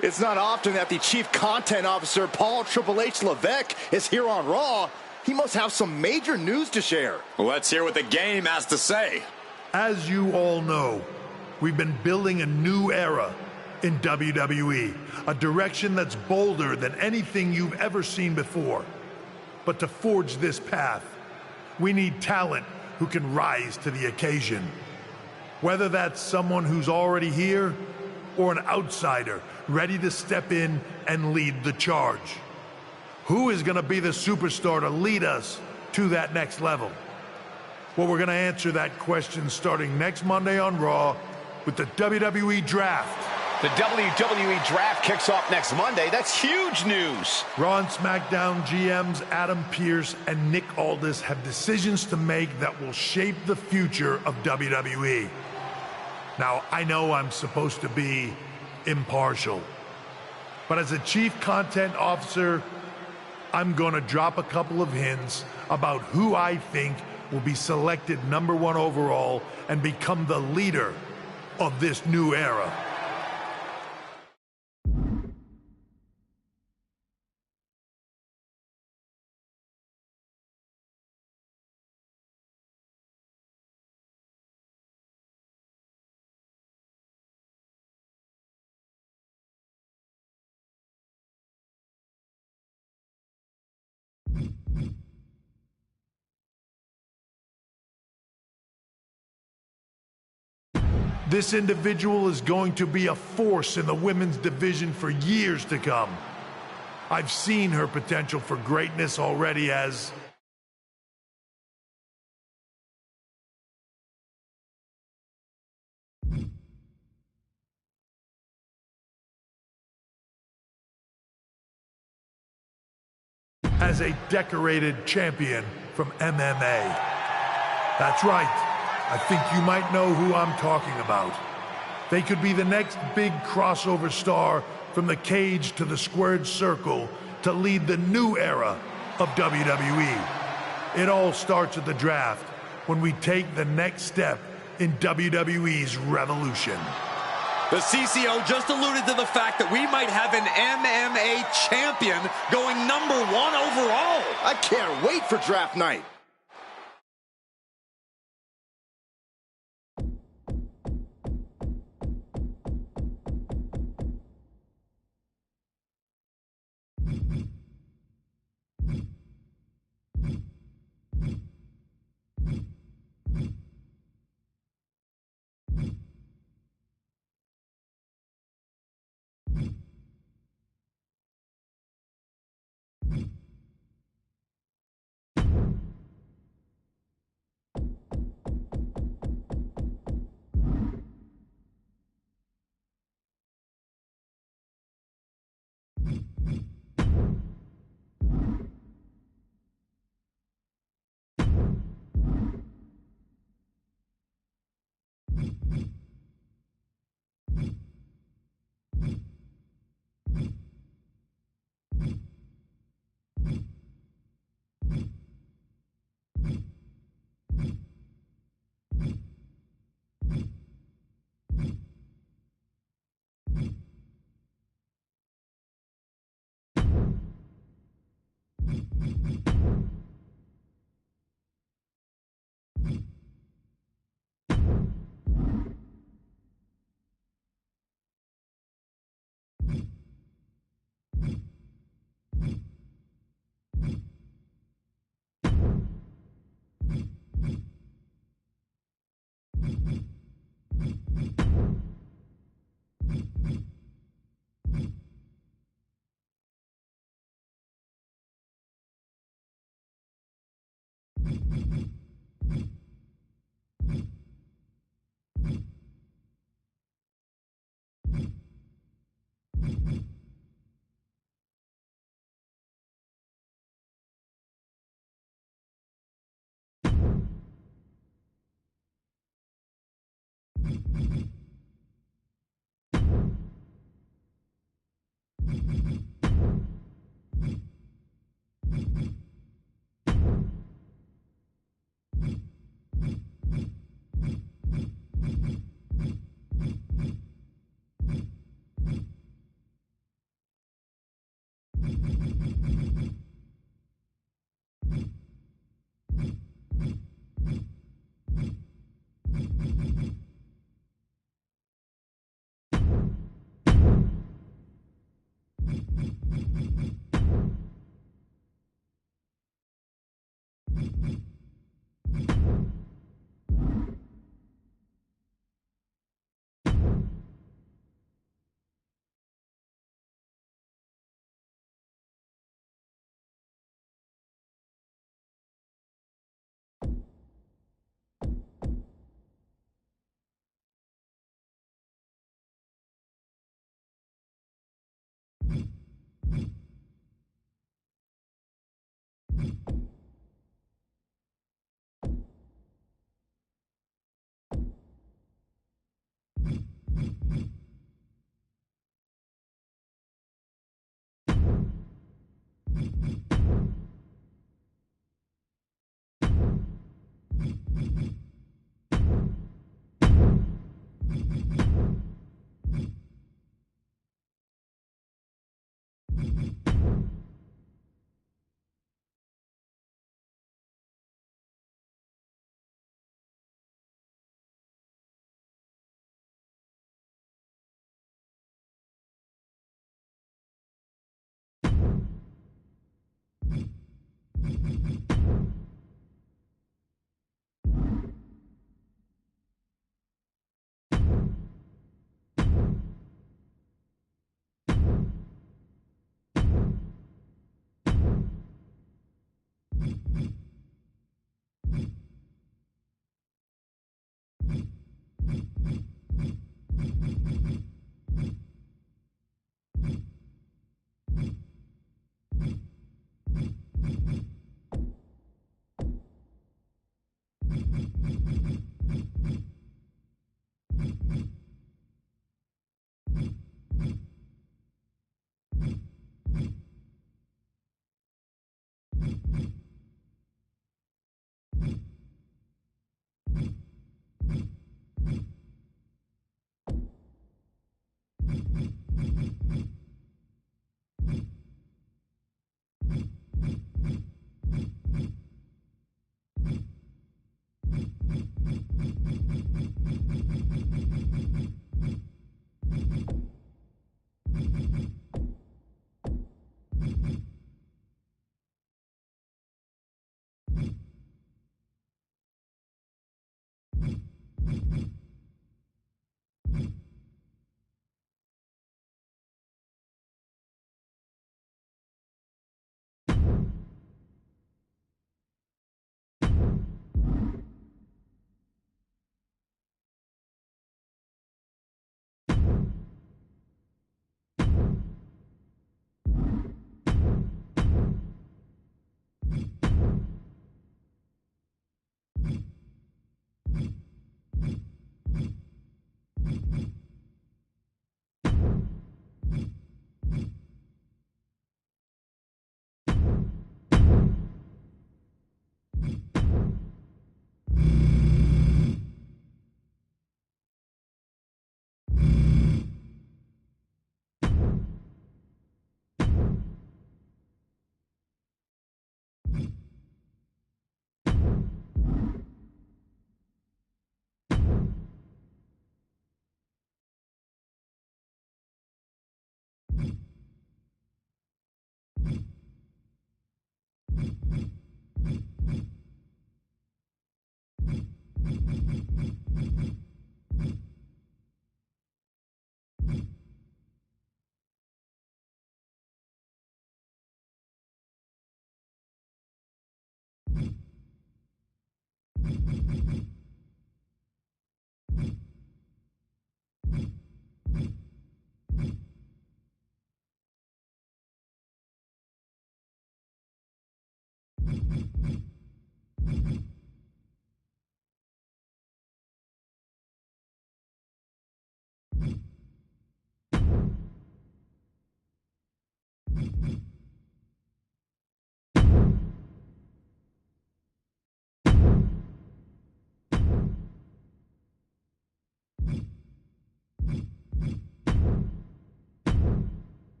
It's not often that the Chief Content Officer, Paul Triple H Levesque, is here on Raw. He must have some major news to share. Let's hear what the game has to say. As you all know, we've been building a new era in WWE, a direction that's bolder than anything you've ever seen before. But to forge this path, we need talent who can rise to the occasion. Whether that's someone who's already here or an outsider ready to step in and lead the charge. Who is going to be the superstar to lead us to that next level? Well, we're going to answer that question starting next Monday on Raw with the WWE Draft. The WWE Draft kicks off next Monday. That's huge news. Raw and SmackDown GMs Adam Pearce and Nick Aldis have decisions to make that will shape the future of WWE. Now, I know I'm supposed to be impartial, but as a Chief Content Officer, I'm going to drop a couple of hints about who I think will be selected #1 overall and become the leader of this new era. This individual is going to be a force in the women's division for years to come. I've seen her potential for greatness already as a decorated champion from MMA. That's right. I think you might know who I'm talking about. They could be the next big crossover star from the cage to the squared circle to lead the new era of WWE. It all starts at the draft when we take the next step in WWE's revolution. The CCO just alluded to the fact that we might have an MMA champion going #1 overall. I can't wait for draft night.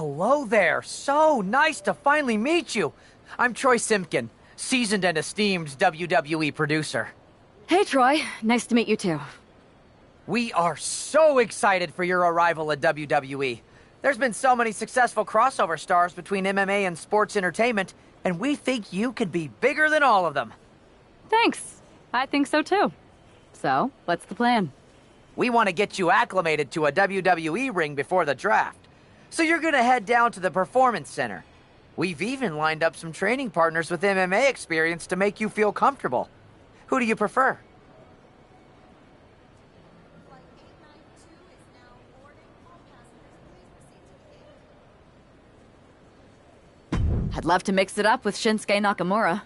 Hello there. So nice to finally meet you. I'm Troy Simpkin, seasoned and esteemed WWE producer. Hey, Troy. Nice to meet you, too. We are so excited for your arrival at WWE. There's been so many successful crossover stars between MMA and sports entertainment, and we think you could be bigger than all of them. Thanks. I think so, too. So, what's the plan? We want to get you acclimated to a WWE ring before the draft. So you're going to head down to the Performance Center. We've even lined up some training partners with MMA experience to make you feel comfortable. Who do you prefer? I'd love to mix it up with Shinsuke Nakamura.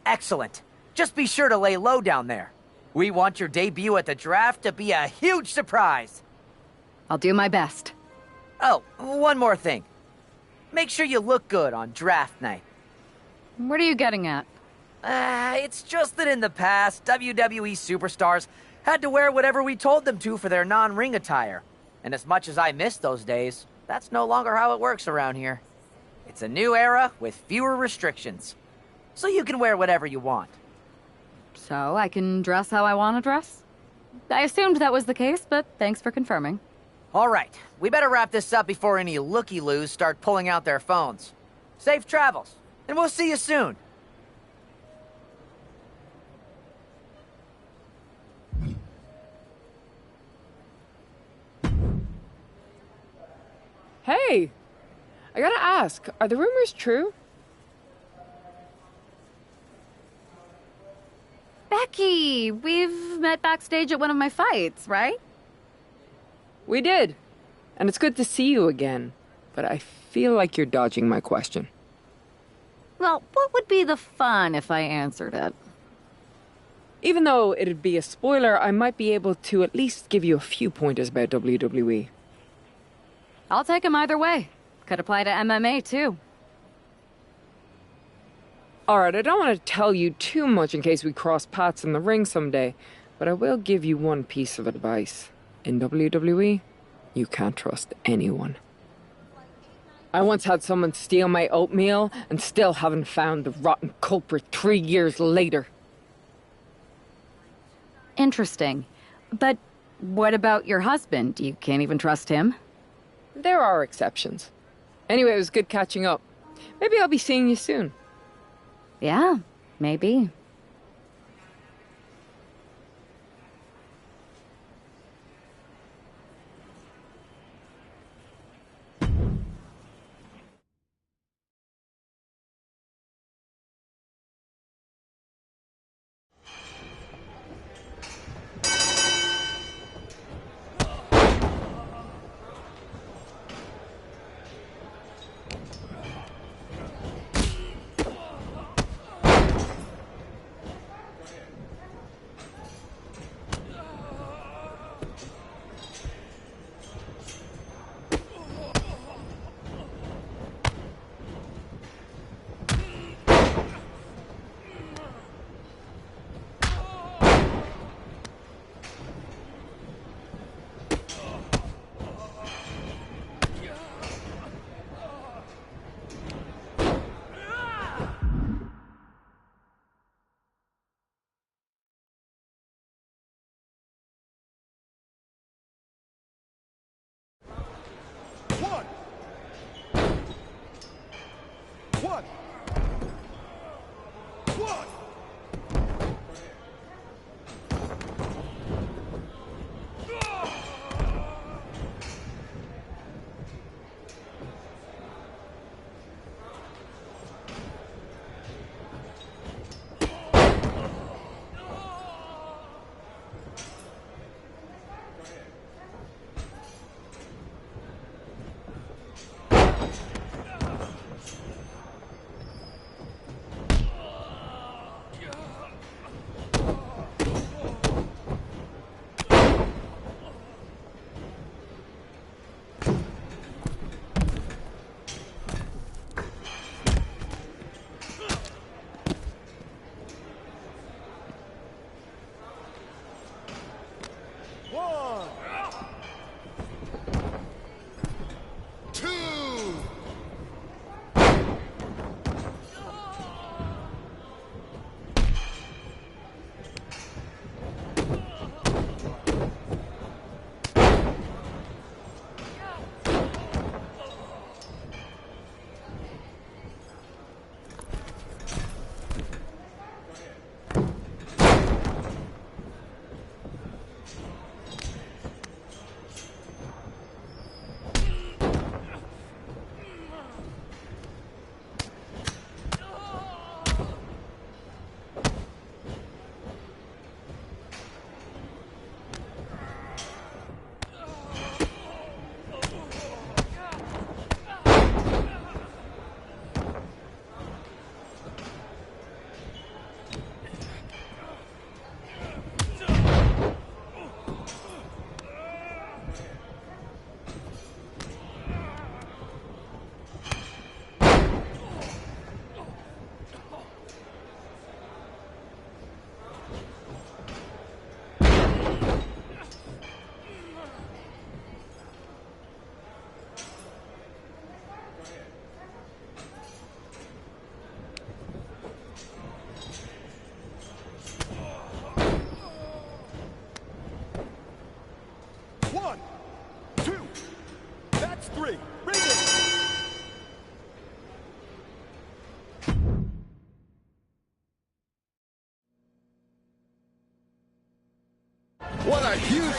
Excellent. Just be sure to lay low down there. We want your debut at the draft to be a huge surprise. I'll do my best. Oh, one more thing. Make sure you look good on draft night. What are you getting at? It's just that in the past, WWE superstars had to wear whatever we told them to for their non-ring attire. And as much as I miss those days, that's no longer how it works around here. It's a new era with fewer restrictions. So you can wear whatever you want. So I can dress how I want to dress? I assumed that was the case, but thanks for confirming. All right, we better wrap this up before any looky-loos start pulling out their phones. Safe travels, and we'll see you soon. Hey! I gotta ask, are the rumors true? Becky, we've met backstage at one of my fights, right? We did. And it's good to see you again. But I feel like you're dodging my question. Well, what would be the fun if I answered it? Even though it'd be a spoiler, I might be able to at least give you a few pointers about WWE. I'll take them either way. Could apply to MMA, too. Alright, I don't want to tell you too much in case we cross paths in the ring someday, but I will give you one piece of advice. In WWE, you can't trust anyone. I once had someone steal my oatmeal and still haven't found the rotten culprit 3 years later. Interesting. But what about your husband? You can't even trust him? There are exceptions. Anyway, it was good catching up. Maybe I'll be seeing you soon. Yeah, maybe.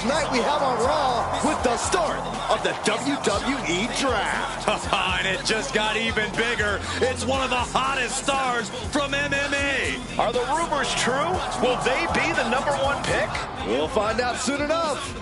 tonight we have on Raw with the start of the WWE Draft. And it just got even bigger. It's one of the hottest stars from MMA. Are the rumors true? Will they be the #1 pick? We'll find out soon enough.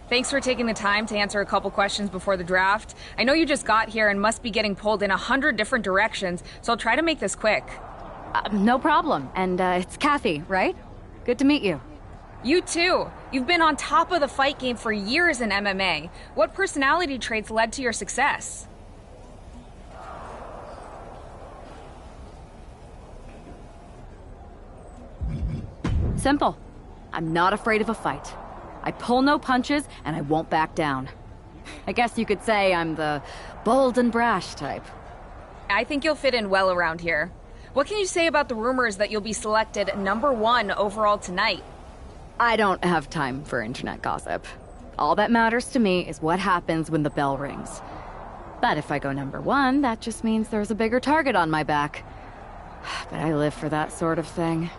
Thanks for taking the time to answer a couple questions before the draft. I know you just got here and must be getting pulled in 100 different directions, so I'll try to make this quick. No problem. And it's Kathy, right? Good to meet you. You too. You've been on top of the fight game for years in MMA. What personality traits led to your success? Simple. I'm not afraid of a fight. I pull no punches, and I won't back down. I guess you could say I'm the bold and brash type. I think you'll fit in well around here. What can you say about the rumors that you'll be selected #1 overall tonight? I don't have time for internet gossip. All that matters to me is what happens when the bell rings. But if I go #1, that just means there's a bigger target on my back. But I live for that sort of thing.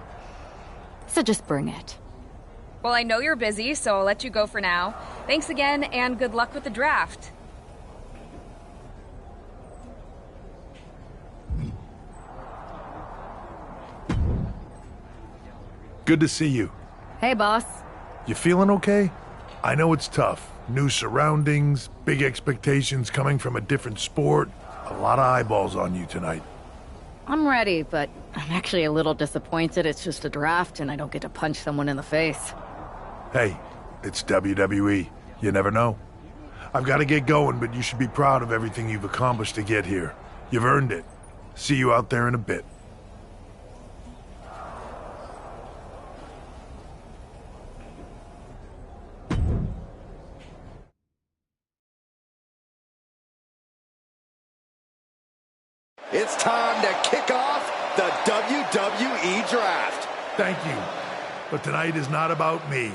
So just bring it. Well, I know you're busy, so I'll let you go for now. Thanks again, and good luck with the draft. Good to see you. Hey, boss. You feeling okay? I know it's tough. New surroundings, big expectations coming from a different sport. A lot of eyeballs on you tonight. I'm ready, but I'm actually a little disappointed it's just a draft and I don't get to punch someone in the face. Hey, it's WWE. You never know. I've got to get going, but you should be proud of everything you've accomplished to get here. You've earned it. See you out there in a bit. It's time to kick off the WWE Draft. Thank you. But tonight is not about me.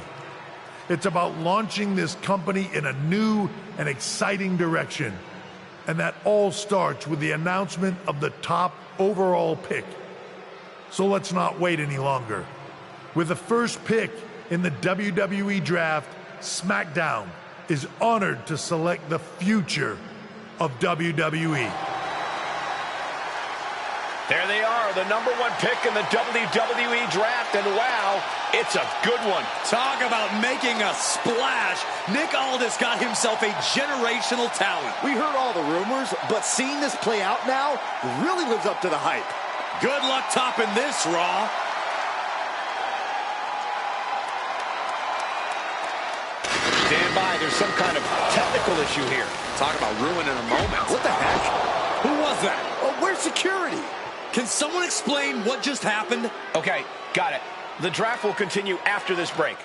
It's about launching this company in a new and exciting direction. And that all starts with the announcement of the top overall pick. So let's not wait any longer. With the first pick in the WWE Draft, SmackDown is honored to select the future of WWE. There they are, the #1 pick in the WWE Draft, and wow, it's a good one. Talk about making a splash. Nick Aldis got himself a generational talent. We heard all the rumors, but seeing this play out now really lives up to the hype. Good luck topping this, Raw. Stand by, there's some kind of technical issue here. Talk about ruining a moment. What the heck? Who was that? Oh, where's security? Can someone explain what just happened? Okay, got it. The draft will continue after this break.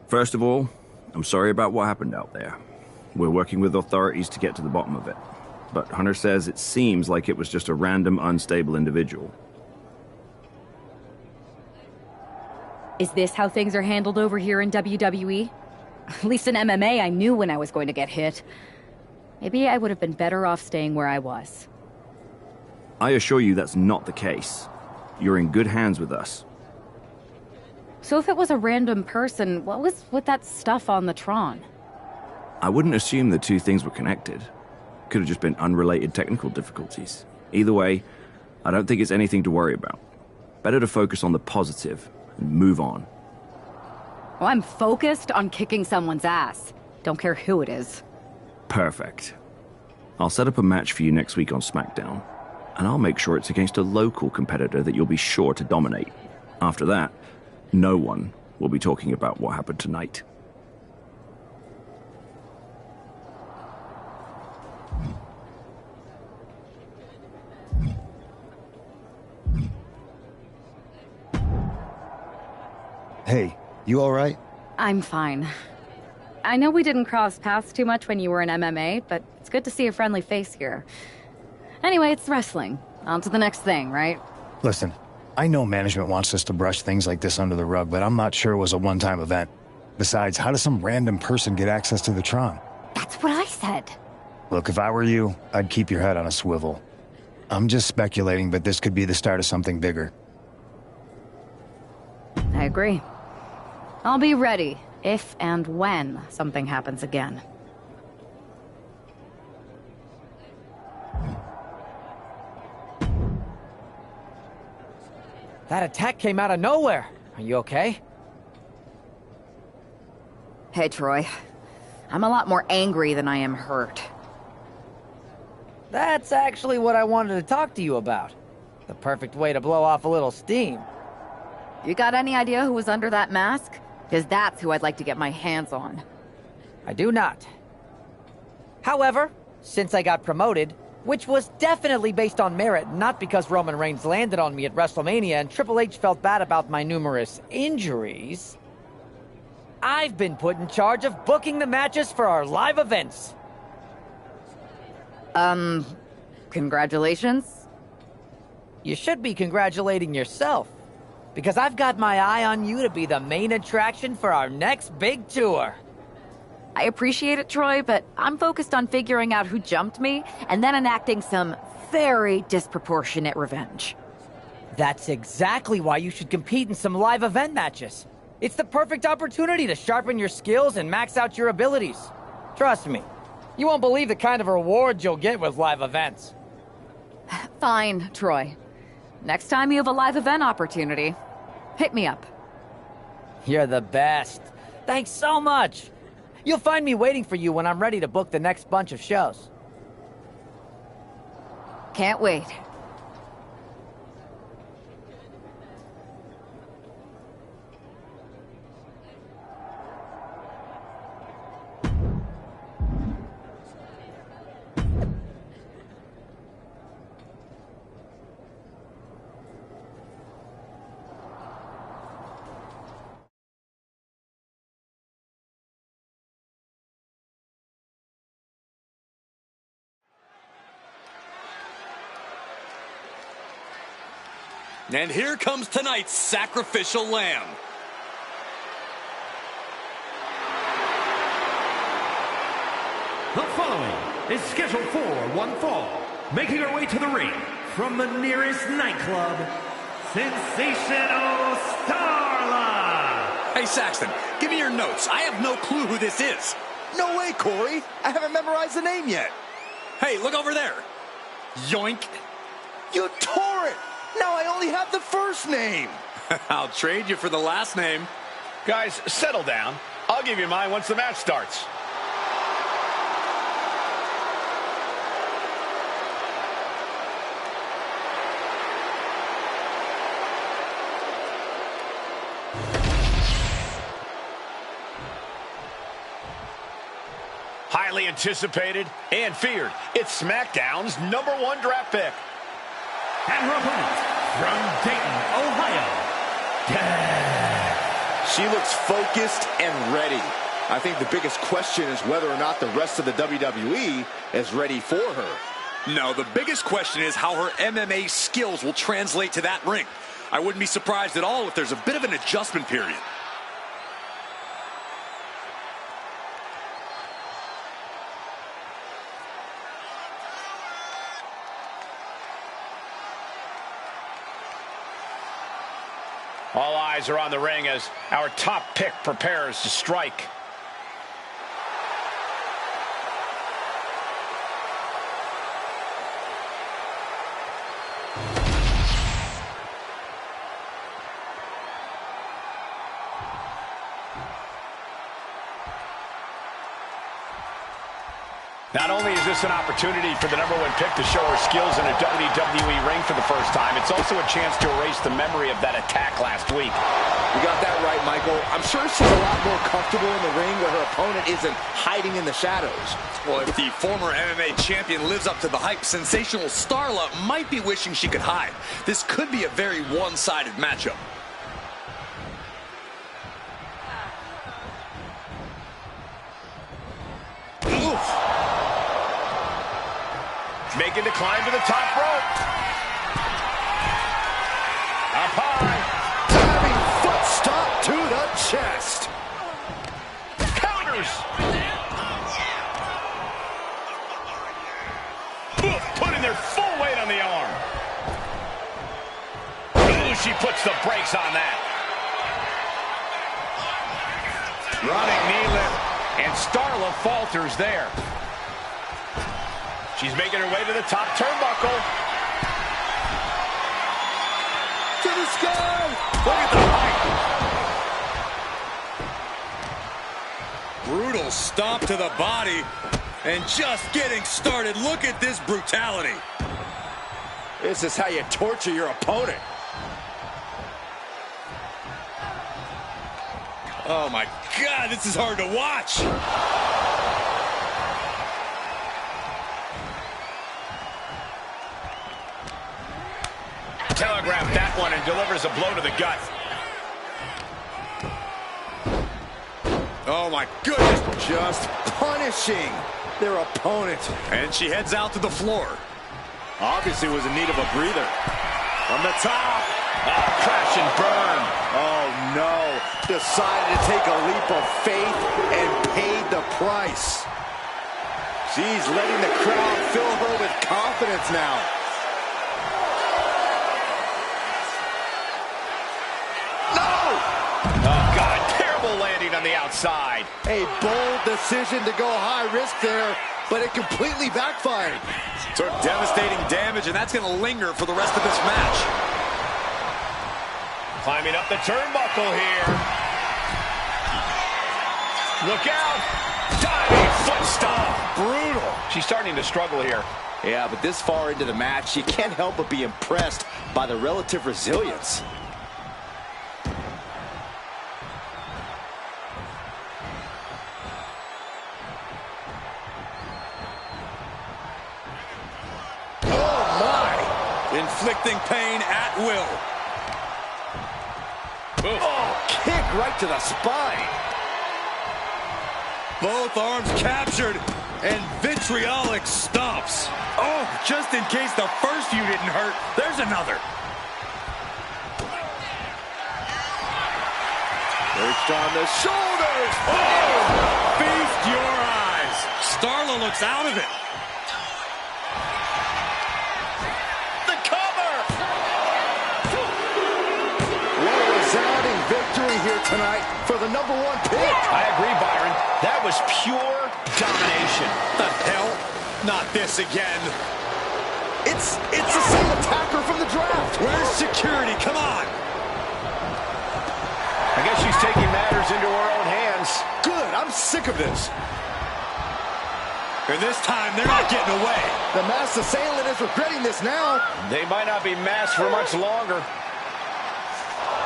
First of all, I'm sorry about what happened out there. We're working with authorities to get to the bottom of it. But Hunter says it seems like it was just a random, unstable individual. Is this how things are handled over here in WWE? At least in MMA, I knew when I was going to get hit. Maybe I would have been better off staying where I was. I assure you that's not the case. You're in good hands with us. So if it was a random person, what was with that stuff on the Tron? I wouldn't assume the two things were connected. Could have just been unrelated technical difficulties. Either way, I don't think it's anything to worry about. Better to focus on the positive and move on. Well, I'm focused on kicking someone's ass. Don't care who it is. Perfect. I'll set up a match for you next week on SmackDown, and I'll make sure it's against a local competitor that you'll be sure to dominate. After that, no one will be talking about what happened tonight. Hey, you all right? I'm fine. I know we didn't cross paths too much when you were in MMA, but it's good to see a friendly face here. Anyway, it's wrestling. On to the next thing, right? Listen, I know management wants us to brush things like this under the rug, but I'm not sure it was a one-time event. Besides, how does some random person get access to the Tron? That's what I said. Look, if I were you, I'd keep your head on a swivel. I'm just speculating, but this could be the start of something bigger. I agree. I'll be ready if and when something happens again. That attack came out of nowhere. Are you okay? Hey, Troy. I'm a lot more angry than I am hurt. That's actually what I wanted to talk to you about. The perfect way to blow off a little steam. You got any idea who was under that mask? Because that's who I'd like to get my hands on. I do not. However, since I got promoted, which was definitely based on merit, not because Roman Reigns landed on me at WrestleMania and Triple H felt bad about my numerous injuries, I've been put in charge of booking the matches for our live events. Congratulations? You should be congratulating yourself, because I've got my eye on you to be the main attraction for our next big tour. I appreciate it, Troy, but I'm focused on figuring out who jumped me and then enacting some very disproportionate revenge. That's exactly why you should compete in some live event matches. It's the perfect opportunity to sharpen your skills and max out your abilities. Trust me, you won't believe the kind of rewards you'll get with live events. Fine, Troy. Next time you have a live event opportunity, hit me up. You're the best. Thanks so much. You'll find me waiting for you when I'm ready to book the next bunch of shows. Can't wait. And here comes tonight's sacrificial lamb. The following is scheduled for one fall. Making her way to the ring from the nearest nightclub, Sensational Starla. Hey, Saxton, give me your notes. I have no clue who this is. No way, Corey. I haven't memorized the name yet. Hey, look over there. Yoink. You tore it. Now I only have the first name. I'll trade you for the last name. Guys, settle down. I'll give you mine once the match starts. Highly anticipated and feared. It's SmackDown's #1 draft pick. And her opponent, from Dayton, Ohio, She looks focused and ready. I think the biggest question is whether or not the rest of the WWE is ready for her. No, the biggest question is how her MMA skills will translate to that ring. I wouldn't be surprised at all if there's a bit of an adjustment period. All eyes are on the ring as our top pick prepares to strike. Not only is this an opportunity for the #1 pick to show her skills in a WWE ring for the first time, it's also a chance to erase the memory of that attack last week. You got that right, Michael. I'm sure she's a lot more comfortable in the ring where her opponent isn't hiding in the shadows. Well, if the former MMA champion lives up to the hype, Sensational Starla might be wishing she could hide. This could be a very one-sided matchup. Making the climb to the top rope. Up high. Diving foot stop to the chest. Counters. Putting their full weight on the arm. Ooh, she puts the brakes on that. Running knee lift. And Starla falters there. She's making her way to the top turnbuckle. To the sky. Look at the height. Brutal stomp to the body. And just getting started. Look at this brutality. This is how you torture your opponent. Oh my God, this is hard to watch. Telegraphed that one and delivers a blow to the gut. Oh my goodness. Just punishing their opponent. And she heads out to the floor. Obviously was in need of a breather. From the top. Crash and burn. Oh no. Decided to take a leap of faith and paid the price. She's letting the crowd fill her with confidence now. Landing on the outside. A bold decision to go high risk there, but it completely backfired. Took devastating damage, and that's going to linger for the rest of this match. Climbing up the turnbuckle here. Look out. Diving foot stomp. Brutal. She's starting to struggle here. Yeah, but this far into the match, you can't help but be impressed by the relative resilience. Inflicting pain at will. Oh, kick right to the spine. Both arms captured and vitriolic stomps. Oh, just in case the first few didn't hurt, there's another. Perched on the shoulders. Oh, feast your eyes. Starla looks out of it. Victory here tonight for the #1 pick. I agree, Byron. That was pure domination. The hell? Not this again. It's the same attacker from the draft. Where's security? Come on. I guess she's taking matters into her own hands. Good. I'm sick of this. And this time, they're not getting away. The masked assailant is regretting this now. They might not be masked for much longer.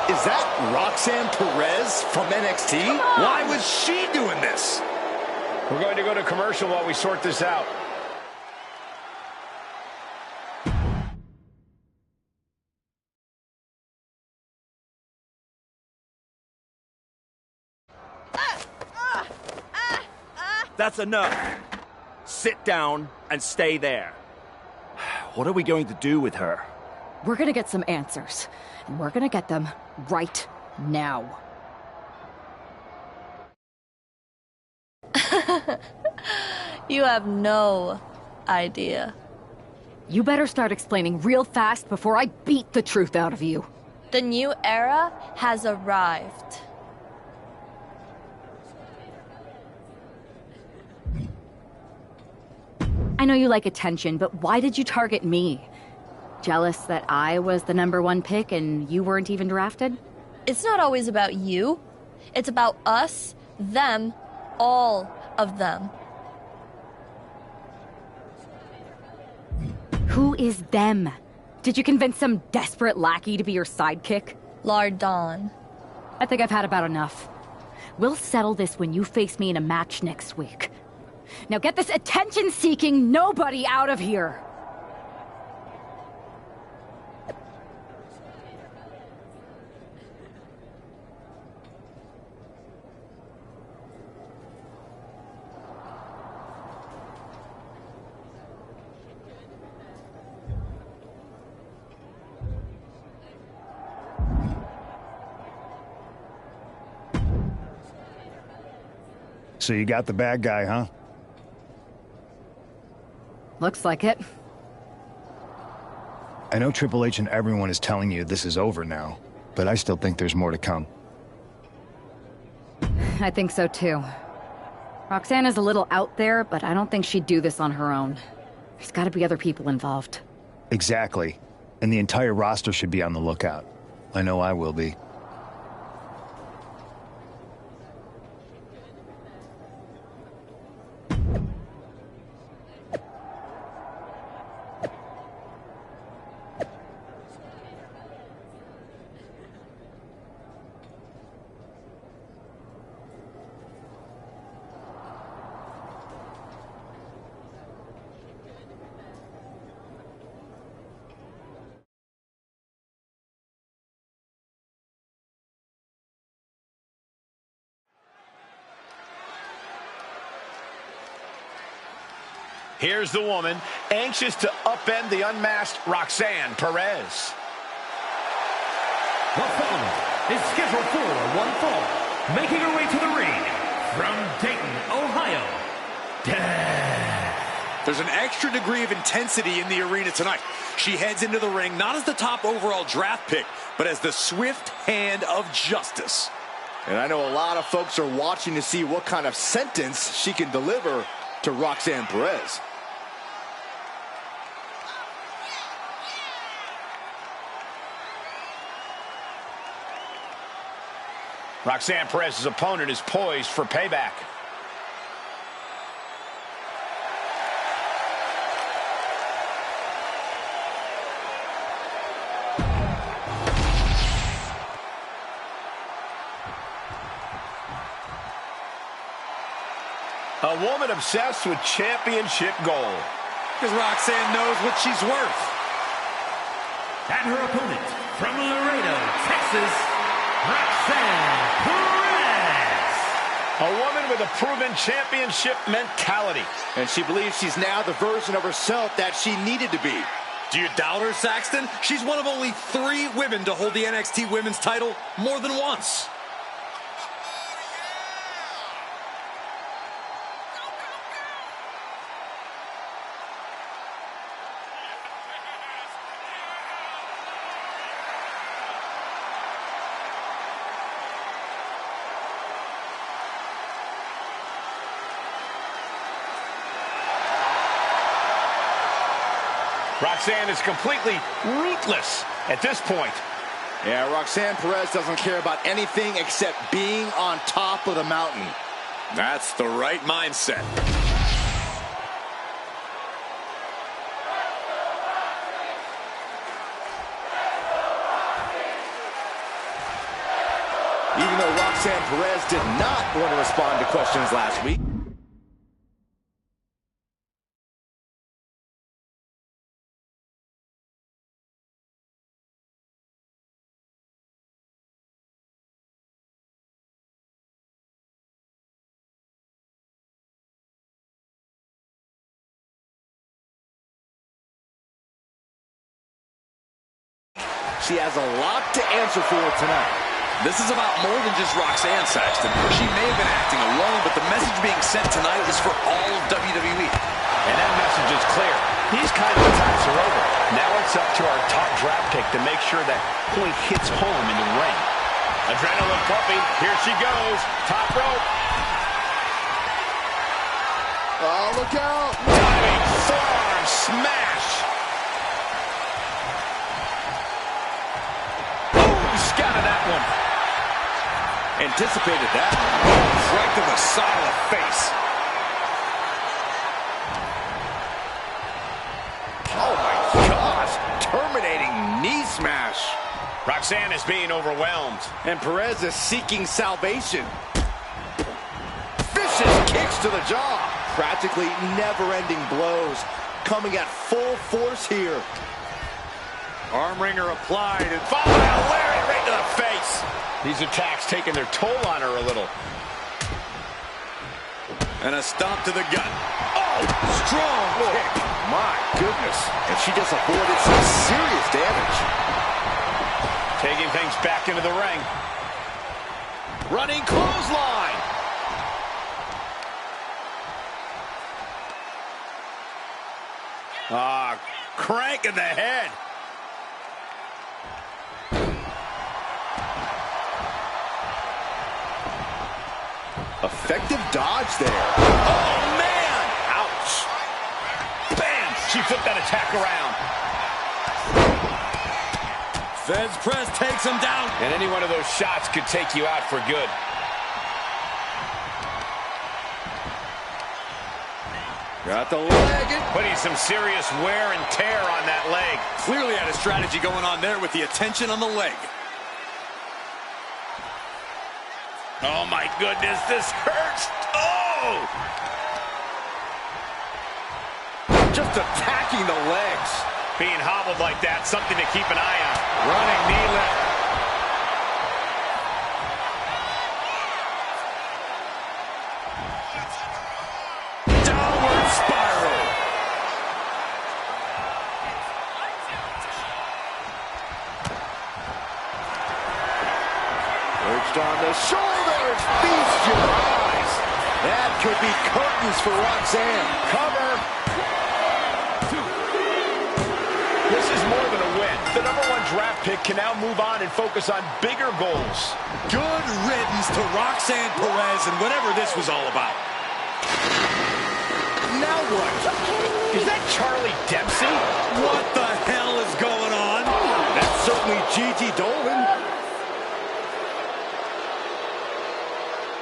Is that Roxanne Perez from NXT? Why was she doing this? We're going to go to commercial while we sort this out. That's enough. Sit down and stay there. What are we going to do with her? We're gonna get some answers, and we're gonna get them right now. You have no idea. You better start explaining real fast before I beat the truth out of you. The new era has arrived. I know you like attention, but why did you target me? Jealous that I was the #1 pick and you weren't even drafted? It's not always about you. It's about us, them, all of them. Who is them? Did you convince some desperate lackey to be your sidekick? Lardon. I think I've had about enough. We'll settle this when you face me in a match next week. Now get this attention-seeking nobody out of here! So you got the bad guy, huh? Looks like it. I know Triple H and everyone is telling you this is over now, but I still think there's more to come. I think so too. Roxanne is a little out there, but I don't think she'd do this on her own. There's gotta be other people involved. Exactly. And the entire roster should be on the lookout. I know I will be. Here's the woman, anxious to upend the unmasked Roxanne Perez. The following is scheduled for one fall, making her way to the ring from Dayton, Ohio. There's an extra degree of intensity in the arena tonight. She heads into the ring not as the top overall draft pick, but as the swift hand of justice. And I know a lot of folks are watching to see what kind of sentence she can deliver to Roxanne Perez. Roxanne Perez's opponent is poised for payback. A woman obsessed with championship gold. Because Roxanne knows what she's worth. And her opponent from Laredo, Texas, Roxanne Perez. A woman with a proven championship mentality. And she believes she's now the version of herself that she needed to be. Do you doubt her, Saxton? She's one of only 3 women to hold the NXT Women's title more than once. Roxanne is completely ruthless at this point. Yeah, Roxanne Perez doesn't care about anything except being on top of the mountain. That's the right mindset. Even though Roxanne Perez did not want to respond to questions last week, She has a lot to answer for tonight. This is about more than just Roxanne, Saxton. She may have been acting alone, but the message being sent tonight is for all of WWE. And that message is clear. These kind of attacks are over. Now it's up to our top draft pick to make sure that point hits home in the ring. Adrenaline pumping. Here she goes. Top rope. Oh, look out. Diving forearm smash. Boom, scouted that one. Anticipated that. Right to the side of the face. Oh my gosh. Terminating knee smash. Roxanne is being overwhelmed. And Perez is seeking salvation. Vicious kicks to the jaw. Practically never-ending blows. Coming at full force here. Arm wringer applied and followed by a lariat right to the face. These attacks taking their toll on her a little. And a stomp to the gut. Oh, strong kick. My goodness. And she just avoided some serious damage. Taking things back into the ring. Running clothesline. Crank in the head. Effective dodge there. Oh, man! Ouch. Bam! She flipped that attack around. Feds press takes him down. And any one of those shots could take you out for good. Got the leg. Putting some serious wear and tear on that leg. Clearly had a strategy going on there with the attention on the leg. Oh, my goodness, this hurts. Oh! Just attacking the legs. Being hobbled like that, something to keep an eye on. Running knee lift. Downward spiral. Perched on the shoulders. Feast your eyes. That could be curtains for Roxanne. Cover. This is more than a win. The #1 draft pick can now move on and focus on bigger goals. Good riddance to Roxanne Perez and whatever this was all about. Now what? Is that Charlie Dempsey? What the hell is going on? That's certainly Gigi Dolan.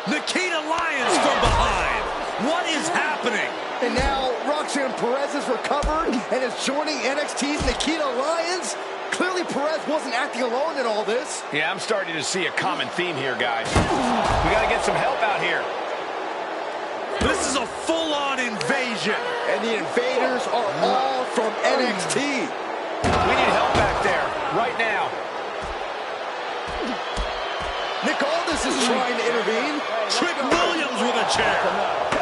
Nikita Lyons from behind. What is happening? And now Roxanne Perez is recovered and is joining NXT's Nikita Lyons. Clearly Perez wasn't acting alone in all this. Yeah, I'm starting to see a common theme here, guys. We got to get some help out here. This is a full-on invasion. And the invaders are all from NXT. We need help back there, right now. Nick Aldis is trying to intervene. Trick Williams with a chair.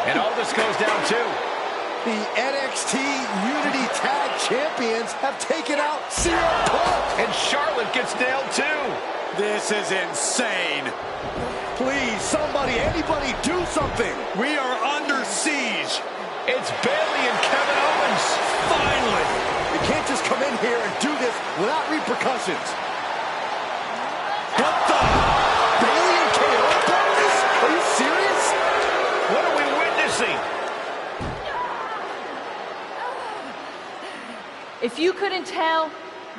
And Aldis goes down too. The NXT Unity Tag Champions have taken out CM Punk. And Charlotte gets nailed too. This is insane. Please, somebody, anybody, do something. We are under siege. It's Bayley and Kevin Owens. Finally. You can't just come in here and do this without repercussions. What the? Bayley and KO about this? Are you serious? What are we witnessing? If you couldn't tell,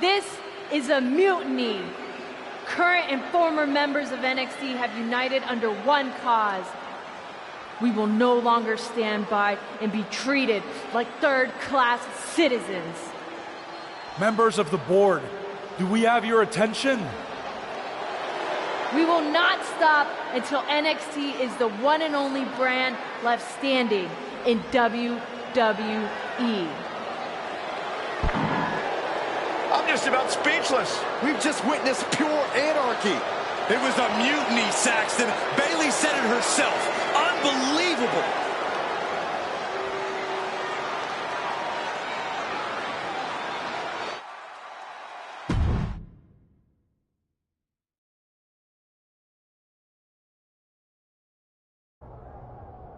this is a mutiny. Current and former members of NXT have united under one cause. We will no longer stand by and be treated like third-class citizens. Members of the board, do we have your attention? We will not stop until NXT is the one and only brand left standing in WWE. I'm just about speechless. We've just witnessed pure anarchy. It was a mutiny, Saxton. Bayley said it herself. Unbelievable.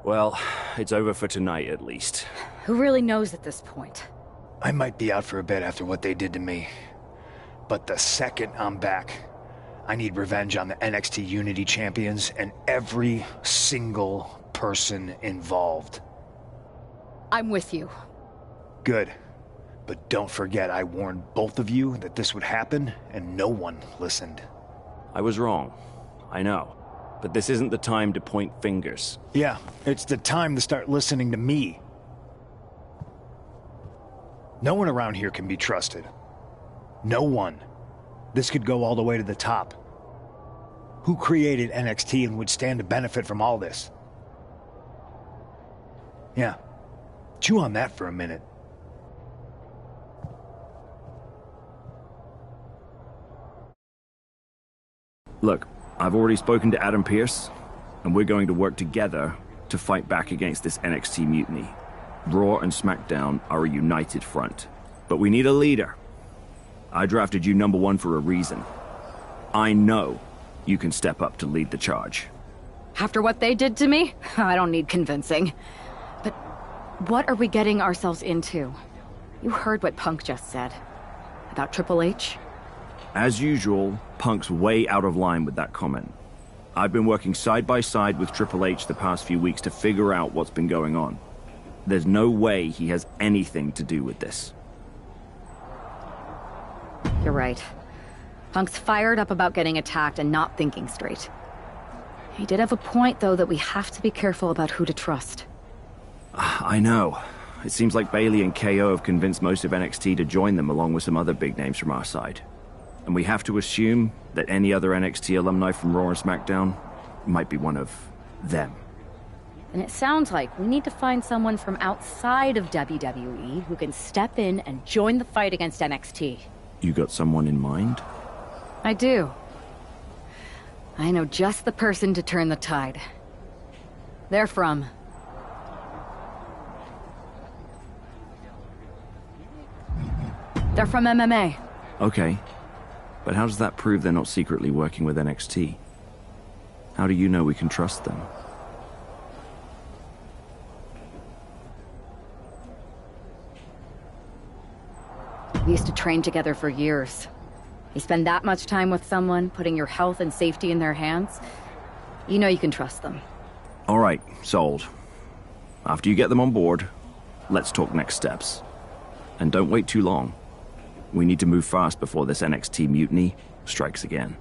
Well, it's over for tonight at least. Who really knows at this point? I might be out for a bit after what they did to me. But the second I'm back, I need revenge on the NXT Unity Champions and every single person involved. I'm with you. Good. But don't forget I warned both of you that this would happen, and no one listened. I was wrong. I know. But this isn't the time to point fingers. Yeah, it's the time to start listening to me. No one around here can be trusted. No one. This could go all the way to the top. Who created NXT and would stand to benefit from all this? Yeah. Chew on that for a minute. Look, I've already spoken to Adam Pearce, and we're going to work together to fight back against this NXT mutiny. Raw and SmackDown are a united front. But we need a leader. I drafted you #1 for a reason. I know you can step up to lead the charge. After what they did to me, I don't need convincing. But what are we getting ourselves into? You heard what Punk just said. About Triple H? As usual, Punk's way out of line with that comment. I've been working side by side with Triple H the past few weeks to figure out what's been going on. There's no way he has anything to do with this. You're right. Punk's fired up about getting attacked and not thinking straight. He did have a point, though, that we have to be careful about who to trust. I know. It seems like Bailey and KO have convinced most of NXT to join them along with some other big names from our side. And we have to assume that any other NXT alumni from Raw and SmackDown might be one of them. And it sounds like we need to find someone from outside of WWE who can step in and join the fight against NXT. You got someone in mind? I do. I know just the person to turn the tide. They're from... They're from MMA. Okay. But how does that prove they're not secretly working with NXT? How do you know we can trust them? We used to train together for years. You spend that much time with someone, putting your health and safety in their hands, you know you can trust them. All right, sold. After you get them on board, let's talk next steps. And don't wait too long. We need to move fast before this NXT mutiny strikes again.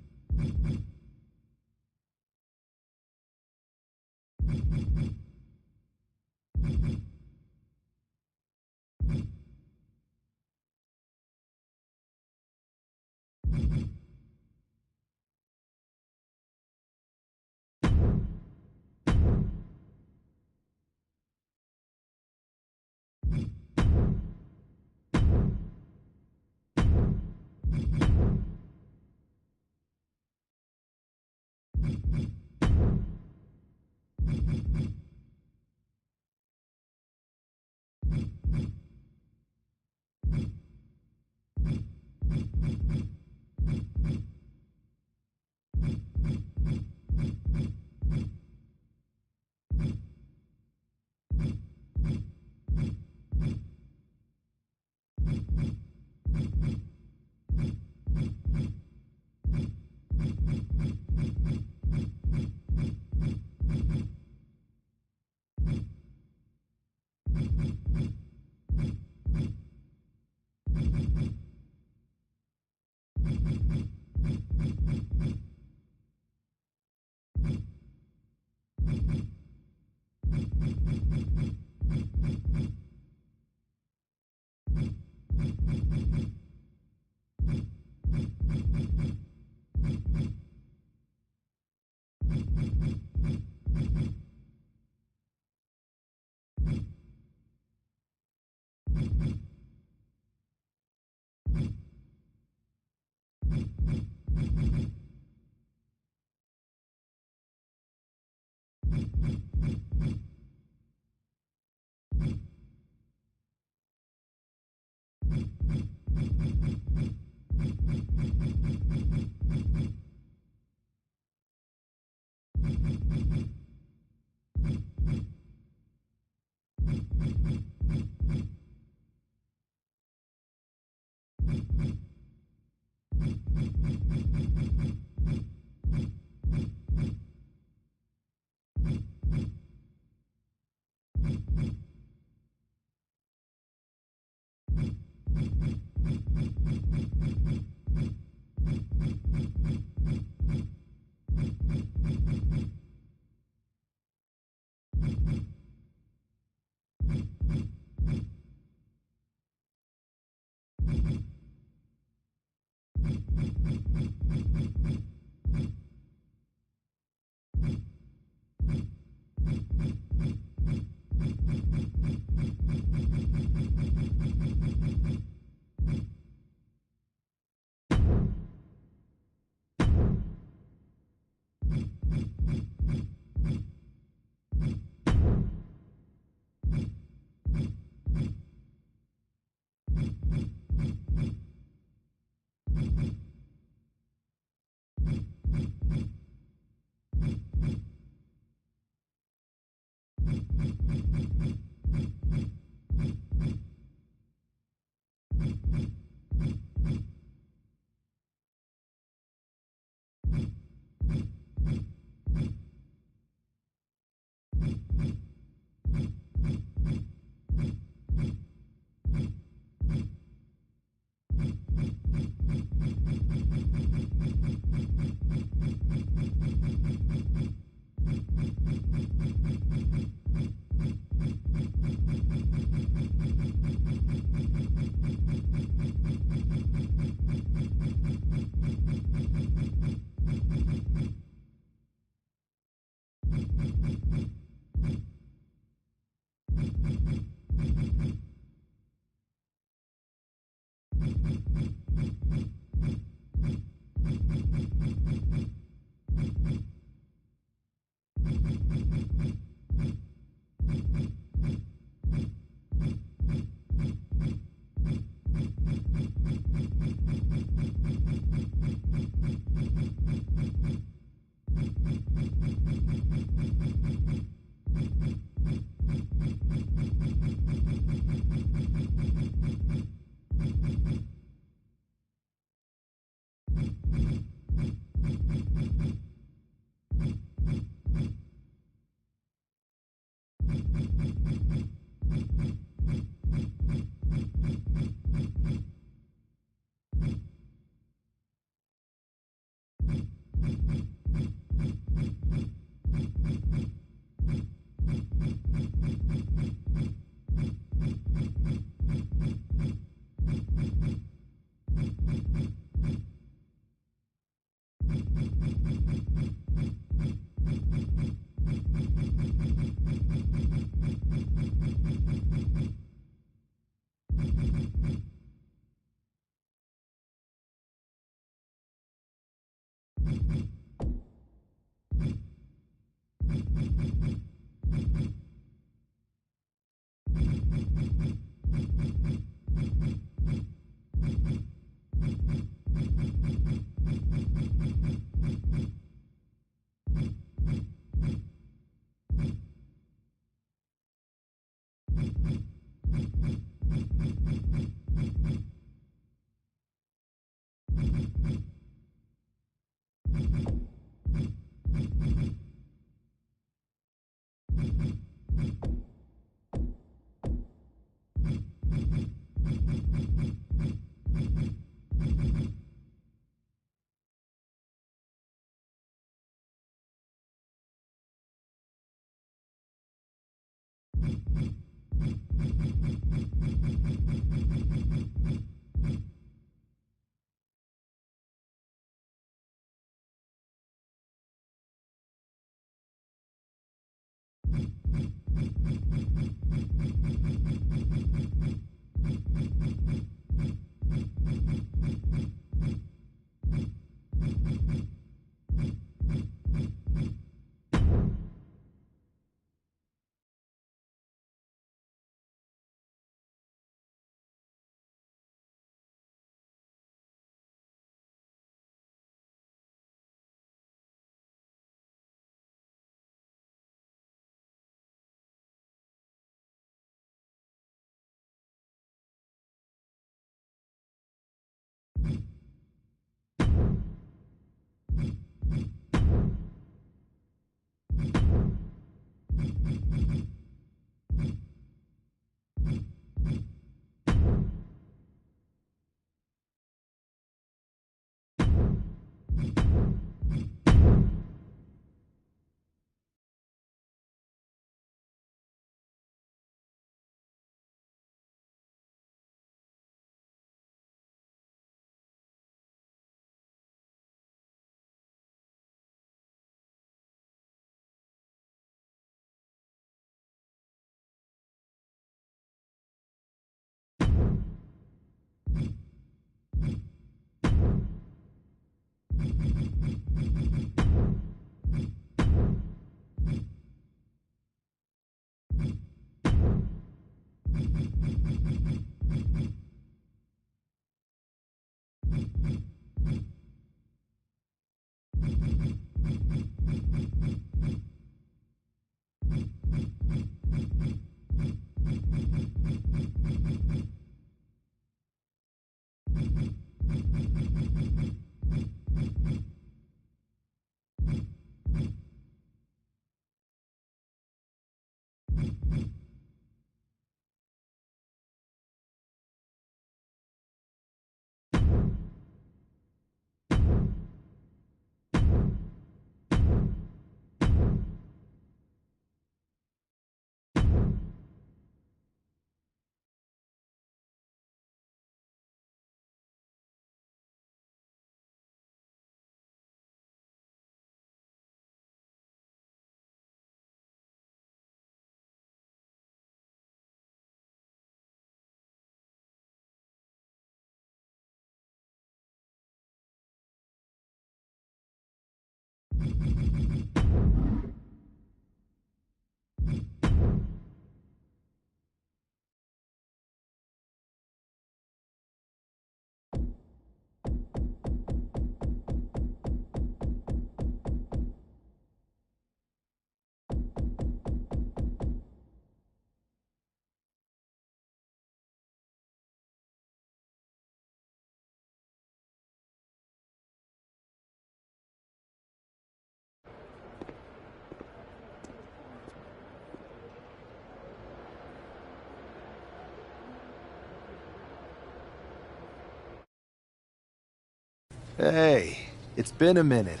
Hey, it's been a minute.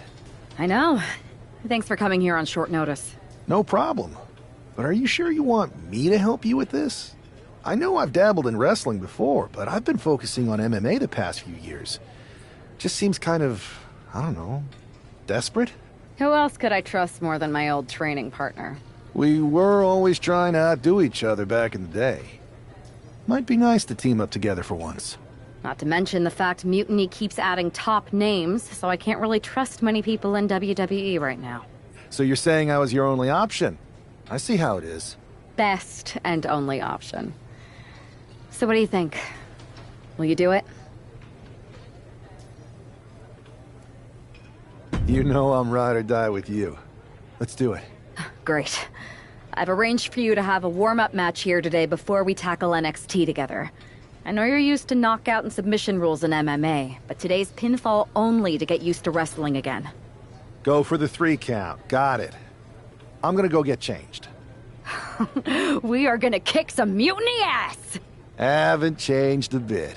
I know. Thanks for coming here on short notice. No problem. But are you sure you want me to help you with this? I know I've dabbled in wrestling before, but I've been focusing on MMA the past few years. Just seems kind of, I don't know, desperate? Who else could I trust more than my old training partner? We were always trying to outdo each other back in the day. Might be nice to team up together for once. Not to mention the fact Mutiny keeps adding top names, so I can't really trust many people in WWE right now. So you're saying I was your only option? I see how it is. Best and only option. So what do you think? Will you do it? You know I'm ride or die with you. Let's do it. Great. I've arranged for you to have a warm-up match here today before we tackle NXT together. I know you're used to knockout and submission rules in MMA, but today's pinfall only to get used to wrestling again. Go for the 3 count. Got it. I'm gonna go get changed. We are gonna kick some Mutiny ass! Haven't changed a bit.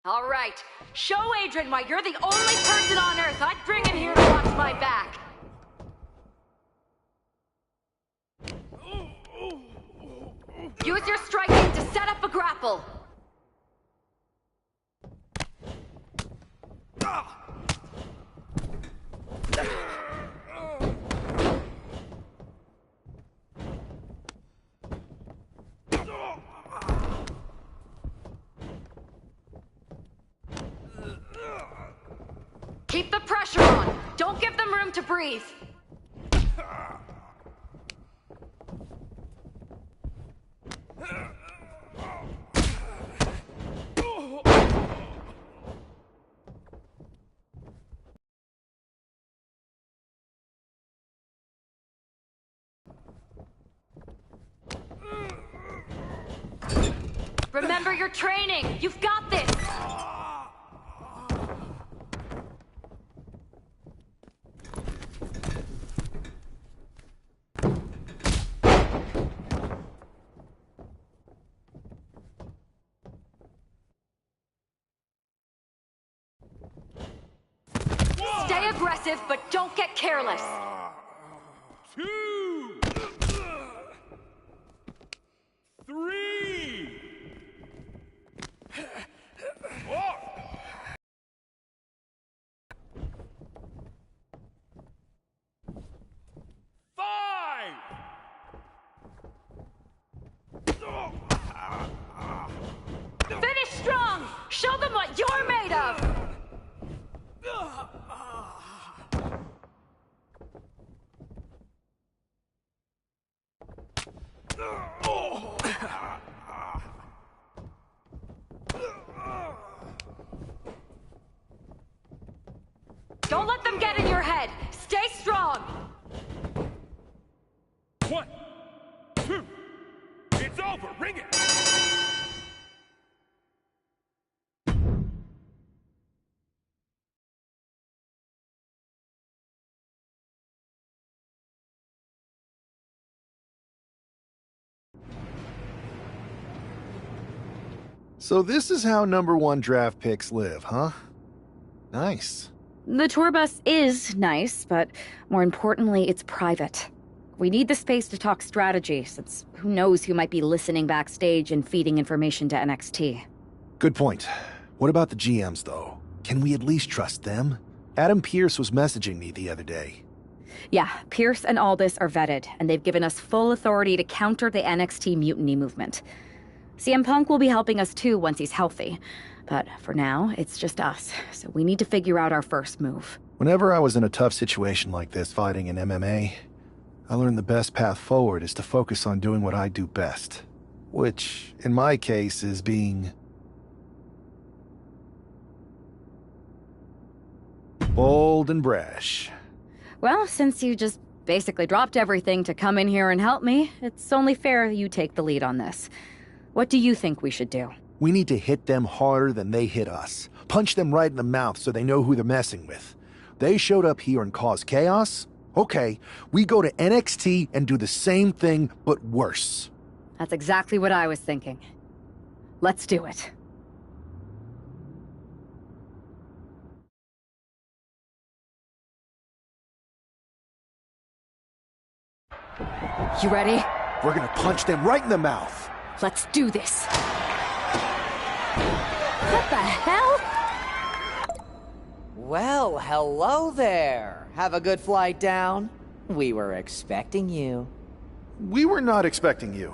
All right, show Adrian why you're the only person on Earth I'd bring in here to watch my back. Use your striking to set up a grapple. Keep the pressure on. Don't give them room to breathe. Remember your training. You've got this. Stay aggressive, but don't get careless. 2, 3, 4. 5. Finish strong! Show them what you're made of! Don't let them get in your head! Stay strong! 1, 2. It's over. Ring it. So this is how #1 draft picks live, huh? Nice. The tour bus is nice, but more importantly, it's private. We need the space to talk strategy, since who knows who might be listening backstage and feeding information to NXT. Good point. What about the GMs, though? Can we at least trust them? Adam Pearce was messaging me the other day. Yeah, Pierce and Aldis are vetted, and they've given us full authority to counter the NXT mutiny movement. CM Punk will be helping us too once he's healthy. But for now, it's just us, so we need to figure out our first move. Whenever I was in a tough situation like this fighting in MMA, I learned the best path forward is to focus on doing what I do best. Which, in my case, is being bold and brash. Well, since you just basically dropped everything to come in here and help me, it's only fair you take the lead on this. What do you think we should do? We need to hit them harder than they hit us. Punch them right in the mouth so they know who they're messing with. They showed up here and caused chaos? Okay, we go to NXT and do the same thing, but worse. That's exactly what I was thinking. Let's do it. You ready? We're gonna punch them right in the mouth. Let's do this. What the hell? Well, hello there. Have a good flight down. We were expecting you. We were not expecting you.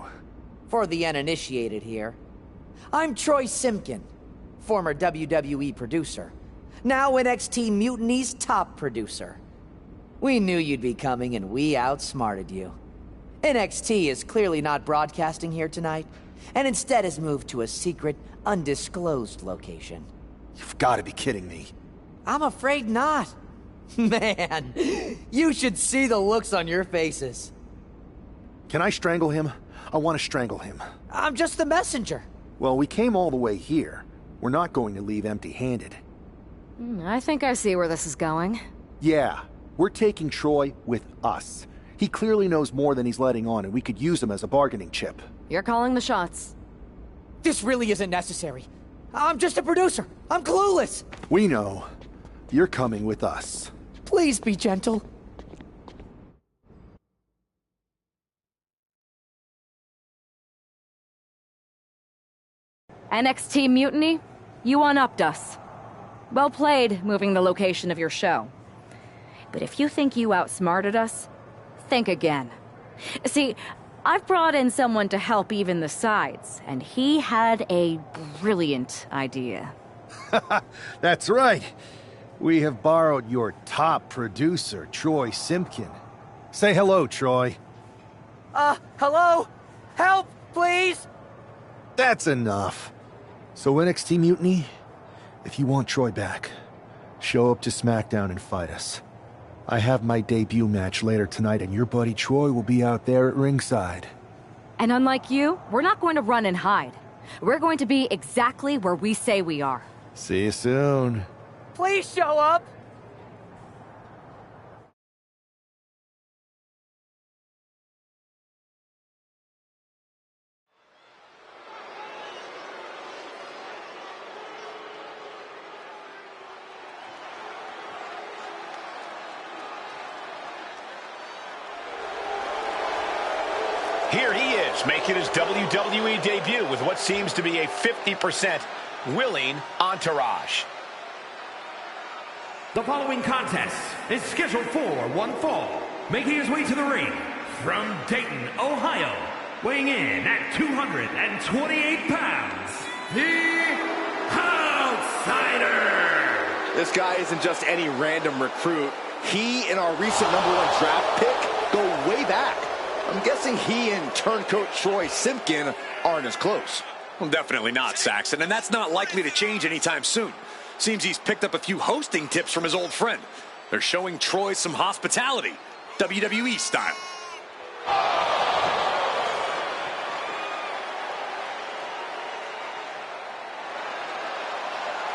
For the uninitiated here, I'm Troy Simkin, former WWE producer, now NXT Mutiny's top producer. We knew you'd be coming and we outsmarted you. NXT is clearly not broadcasting here tonight, and instead has moved to a secret, undisclosed location. You've got to be kidding me. I'm afraid not. Man, you should see the looks on your faces. Can I strangle him? I want to strangle him. I'm just the messenger. Well, we came all the way here. We're not going to leave empty-handed. I think I see where this is going. Yeah, we're taking Troy with us. He clearly knows more than he's letting on, and we could use him as a bargaining chip. You're calling the shots. This really isn't necessary. I'm just a producer. I'm clueless. We know. You're coming with us. Please be gentle. NXT Mutiny, you one-upped us. Well played, moving the location of your show. But if you think you outsmarted us, think again. See, I've brought in someone to help even the sides, and he had a brilliant idea. That's right. We have borrowed your top producer, Troy Simpkin. Say hello, Troy. Hello? Help, please? That's enough. So NXT Mutiny, if you want Troy back, show up to SmackDown and fight us. I have my debut match later tonight, and your buddy Troy will be out there at ringside. And unlike you, we're not going to run and hide. We're going to be exactly where we say we are. See you soon. Please show up. Here he is, making his WWE debut with what seems to be a 50% willing entourage. The following contest is scheduled for one fall. Making his way to the ring from Dayton, Ohio, weighing in at 228 pounds, the Outsider. This guy isn't just any random recruit. He and our recent #1 draft pick go way back. I'm guessing he and turncoat Troy Simpkin aren't as close. Well, definitely not, Saxton, and that's not likely to change anytime soon. Seems he's picked up a few hosting tips from his old friend. They're showing Troy some hospitality, WWE style.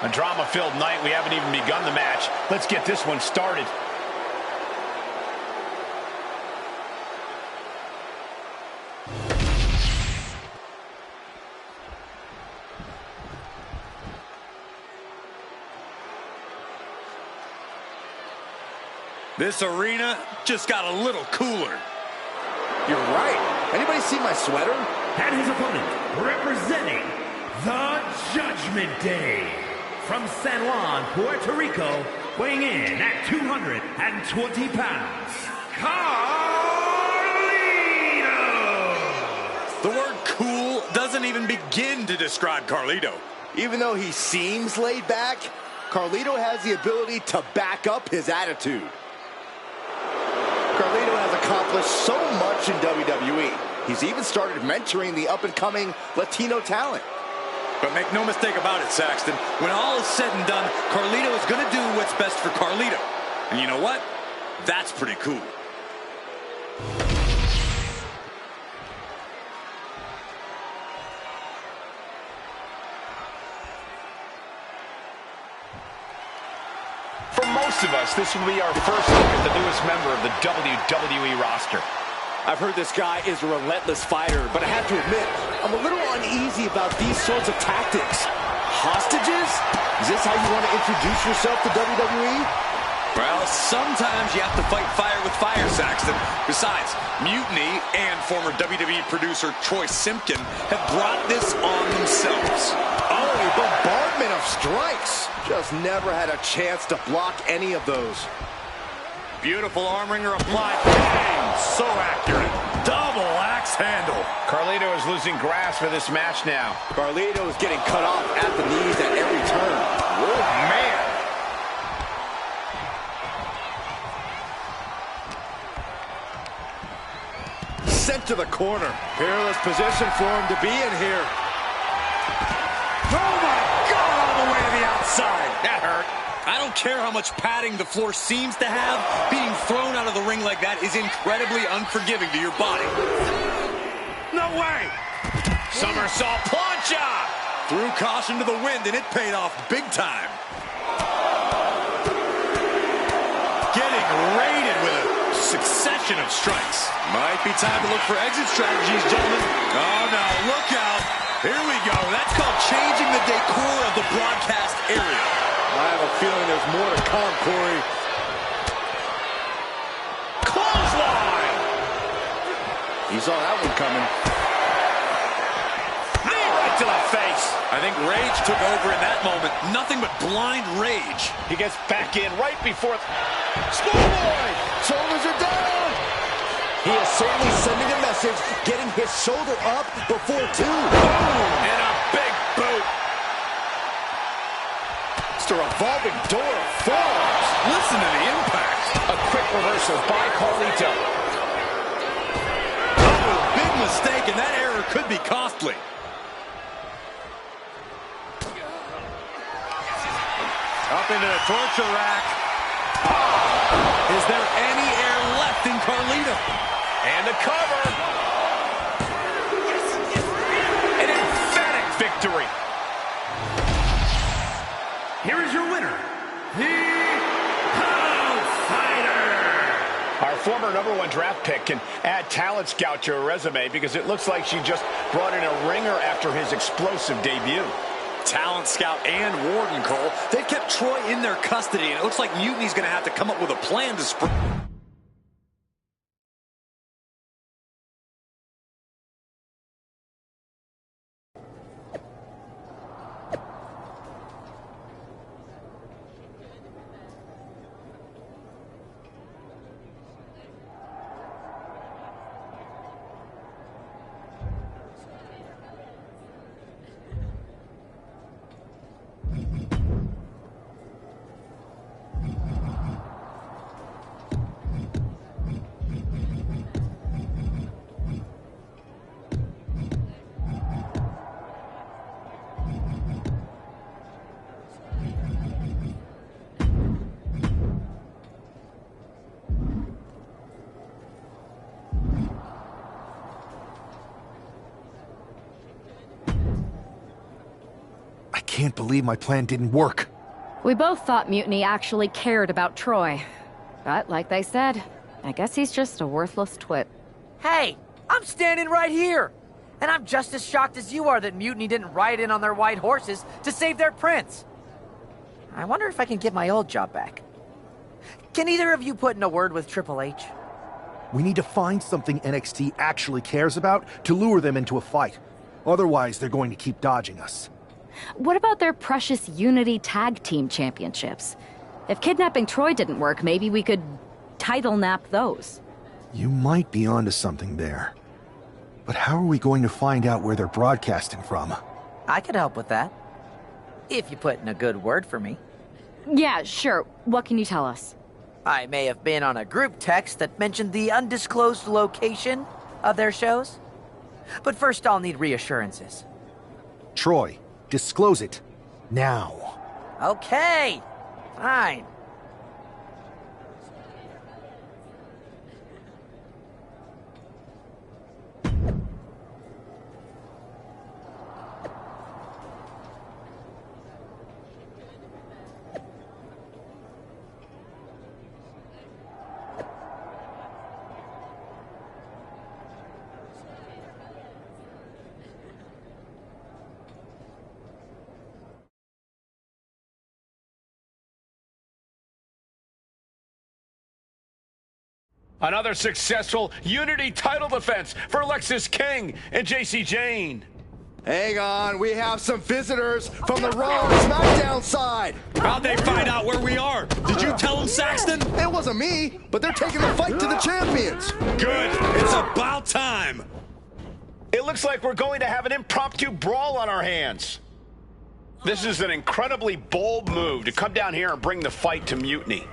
A drama-filled night. We haven't even begun the match. Let's get this one started. This arena just got a little cooler. You're right. Anybody see my sweater? And his opponent, representing the Judgment Day, from San Juan, Puerto Rico, weighing in at 220 pounds, Carlito! The word cool doesn't even begin to describe Carlito. Even though he seems laid back, Carlito has the ability to back up his attitude. Carlito has accomplished so much in WWE. He's even started mentoring the up-and-coming Latino talent. But make no mistake about it, Saxton. When all is said and done, Carlito is going to do what's best for Carlito. And you know what? That's pretty cool. For most of us, this will be our first look at the newest member of the WWE roster. I've heard this guy is a relentless fighter, but I have to admit, I'm a little uneasy about these sorts of tactics. Hostages? Is this how you want to introduce yourself to WWE? Well, sometimes you have to fight fire with fire, Saxton. Besides, Mutiny and former WWE producer Troy Simpkin have brought this on themselves. Oh, a bombardment of strikes. Just never had a chance to block any of those. Beautiful arm wringer applied. Bang! So accurate. Double axe handle. Carlito is losing grasp for this match now. Carlito is getting cut off at the knees at every turn. Oh, man. Sent to the corner. Peerless position for him to be in here. Oh, my God, all the way to the outside. That hurt. I don't care how much padding the floor seems to have. Being thrown out of the ring like that is incredibly unforgiving to your body. No way! Somersault plancha! Threw caution to the wind, and it paid off big time. Getting raided with a succession of strikes. Might be time to look for exit strategies, gentlemen. Oh, no, look out. Here we go. That's called changing the decor of the broadcast area. I have a feeling there's more to come, Corey. Clothesline! He saw that one coming. Knee right to the face. I think rage took over in that moment. Nothing but blind rage. He gets back in right before... Schoolboy! Shoulders are down! He is certainly sending a message, getting his shoulder up before two. Boom! And a big boot. It's a revolving door of forearms. Listen to the impact. A quick reversal by Carlito. Oh, big mistake, and that error could be costly. Up into the torture rack. Is there any air left in Carlito? And a cover. An emphatic victory. Here is your winner, the Outsider. Our former #1 draft pick can add talent scout to her resume because it looks like she just brought in a ringer after his explosive debut. Talent scout and Warden, Cole. They've kept Troy in their custody, and it looks like Mutiny's going to have to come up with a plan to spring. I can't believe my plan didn't work. We both thought Mutiny actually cared about Troy. But like they said, I guess he's just a worthless twit. Hey, I'm standing right here. And I'm just as shocked as you are that Mutiny didn't ride in on their white horses to save their prince. I wonder if I can get my old job back. Can either of you put in a word with Triple H? We need to find something NXT actually cares about to lure them into a fight. Otherwise, they're going to keep dodging us. What about their precious Unity Tag Team Championships? If kidnapping Troy didn't work, maybe we could title nap those. You might be onto something there. But how are we going to find out where they're broadcasting from? I could help with that. If you put in a good word for me. Yeah, sure. What can you tell us? I may have been on a group text that mentioned the undisclosed location of their shows. But first I'll need reassurances. Troy, disclose it. Now. Okay. Fine. Another successful Unity title defense for Lexis King and JC Jane. Hang on, we have some visitors from the Raw and SmackDown side. How'd they find out where we are? Did you tell them, Saxton? It wasn't me, but they're taking the fight to the champions. Good. It's about time. It looks like we're going to have an impromptu brawl on our hands. This is an incredibly bold move to come down here and bring the fight to Mutiny.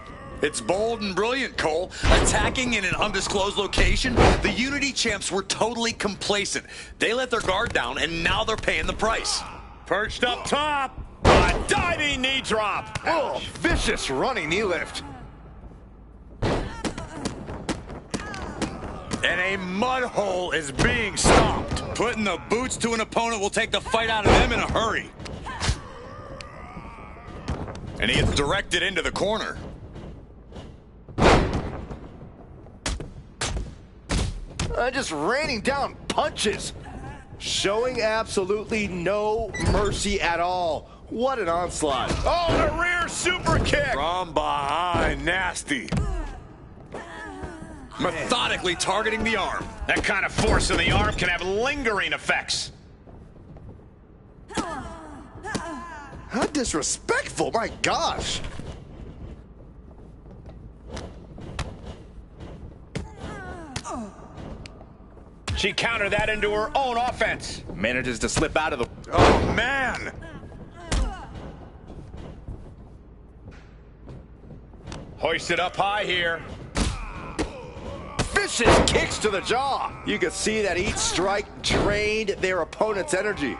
It's bold and brilliant, Cole. Attacking in an undisclosed location, the Unity champs were totally complacent. They let their guard down, and now they're paying the price. Perched up top. A diving knee drop. Oh, vicious running knee lift. And a mud hole is being stomped. Putting the boots to an opponent will take the fight out of them in a hurry. And he gets directed into the corner. Just raining down punches. Showing absolutely no mercy at all. What an onslaught. Oh, the rear super kick. From behind, nasty. Methodically targeting the arm. That kind of force in the arm can have lingering effects. How disrespectful, my gosh. She countered that into her own offense. Manages to slip out of the... Oh, man. Hoisted up high here. Vicious kicks to the jaw. You can see that each strike drained their opponent's energy.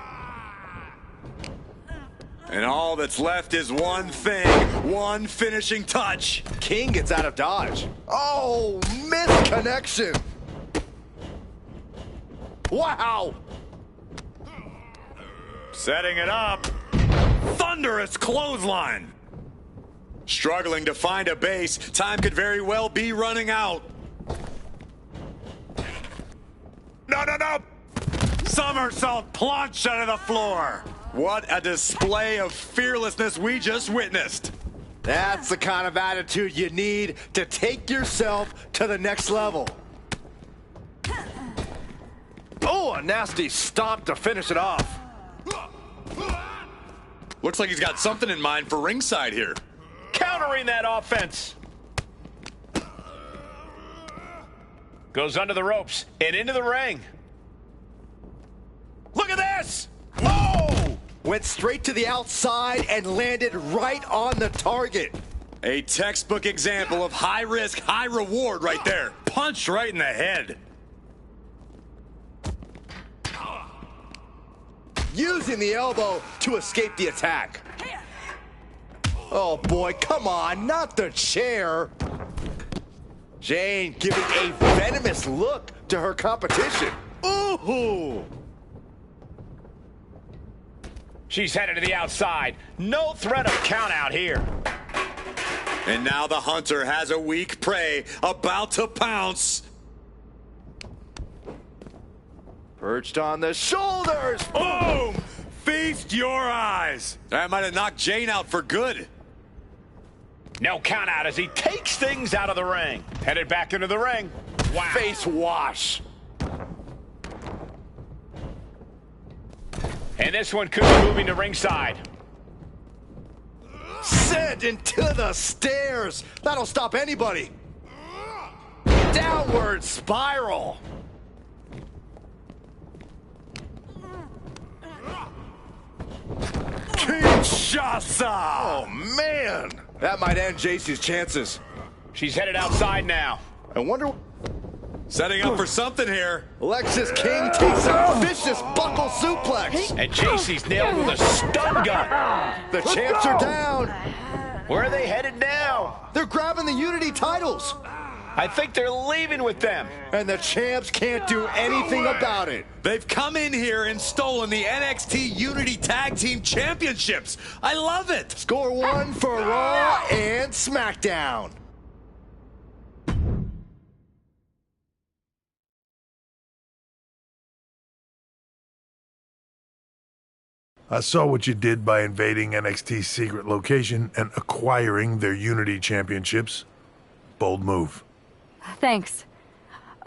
And all that's left is one thing, one finishing touch. King gets out of dodge. Oh, misconnection. Wow. Setting it up. Thunderous clothesline. Struggling to find a base. Time could very well be running out. No, no, no. Somersault plunge under the floor. What a display of fearlessness we just witnessed. That's the kind of attitude you need to take yourself to the next level. Oh, a nasty stomp to finish it off. Looks like he's got something in mind for ringside here. Countering that offense. Goes under the ropes and into the ring. Look at this! Oh! Went straight to the outside and landed right on the target. A textbook example of high risk, high reward right there. Punched right in the head. Using the elbow to escape the attack. Oh boy, come on, not the chair. Jane giving a venomous look to her competition. Ooh! She's headed to the outside. No threat of count out here. And now the hunter has a weak prey about to pounce. Perched on the shoulders. Boom! Feast your eyes. That might have knocked Jane out for good. No count out as he takes things out of the ring. Headed back into the ring. Wow. Face wash. And this one could be moving to ringside. Sent into the stairs. That'll stop anybody. Downward spiral. Kinshasa! Oh, man. That might end JC's chances. She's headed outside now. I wonder... Setting up for something here. Lexis King takes a vicious buckle suplex. And JC's nailed with a stun gun. The champs are down. Where are they headed now? They're grabbing the Unity titles. I think they're leaving with them. And the champs can't do anything about it. They've come in here and stolen the NXT Unity Tag Team Championships. I love it. Score one for Raw and SmackDown. I saw what you did by invading NXT's secret location and acquiring their Unity Championships. Bold move. Thanks.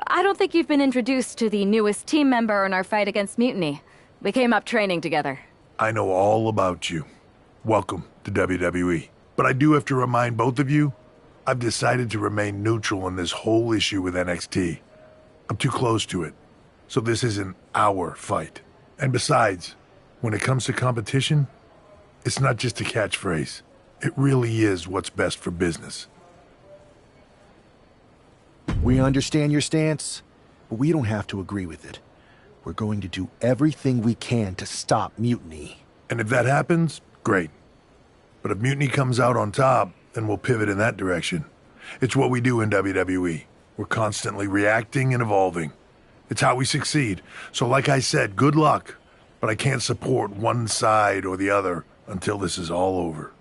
I don't think you've been introduced to the newest team member in our fight against Mutiny. We came up training together. I know all about you. Welcome to WWE. But I do have to remind both of you, I've decided to remain neutral in this whole issue with NXT. I'm too close to it, so this isn't our fight. And besides, when it comes to competition, it's not just a catchphrase. It really is what's best for business. We understand your stance, but we don't have to agree with it. We're going to do everything we can to stop Mutiny. And if that happens, great. But if Mutiny comes out on top, then we'll pivot in that direction. It's what we do in WWE. We're constantly reacting and evolving. It's how we succeed. So like I said, good luck. But I can't support one side or the other until this is all over.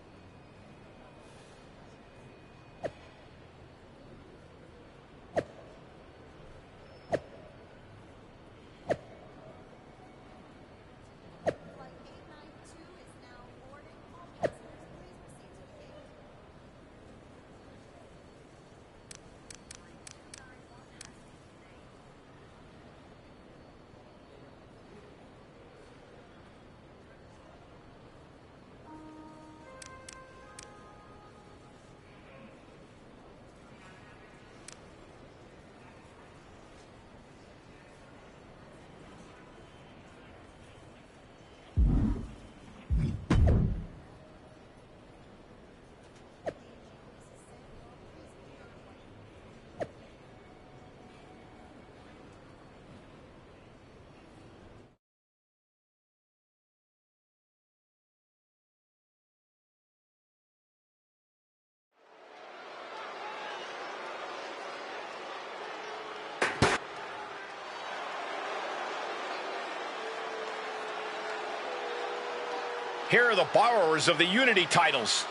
Here are the borrowers of the Unity titles.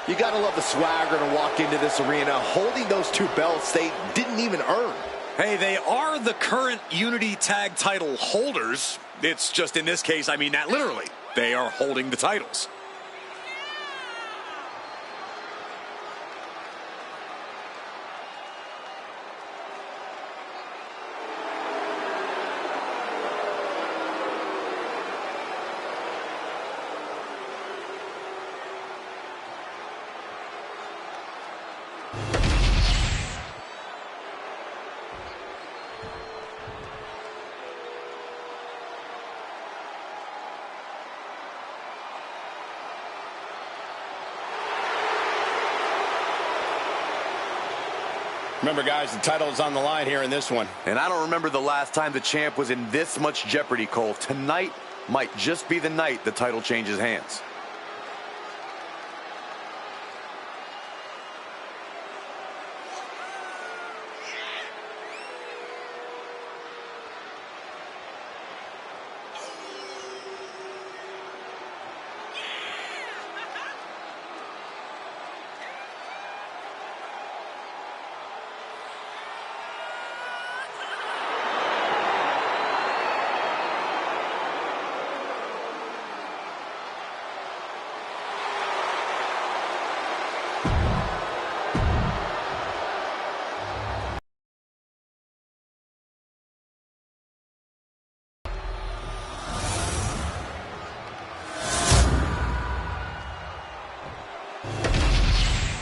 You gotta love the swagger to walk into this arena holding those two belts they didn't even earn. Hey, they are the current Unity Tag title holders. It's just in this case, I mean that literally. They are holding the titles. Remember, guys, the title is on the line here in this one. And I don't remember the last time the champ was in this much jeopardy, Cole. Tonight might just be the night the title changes hands.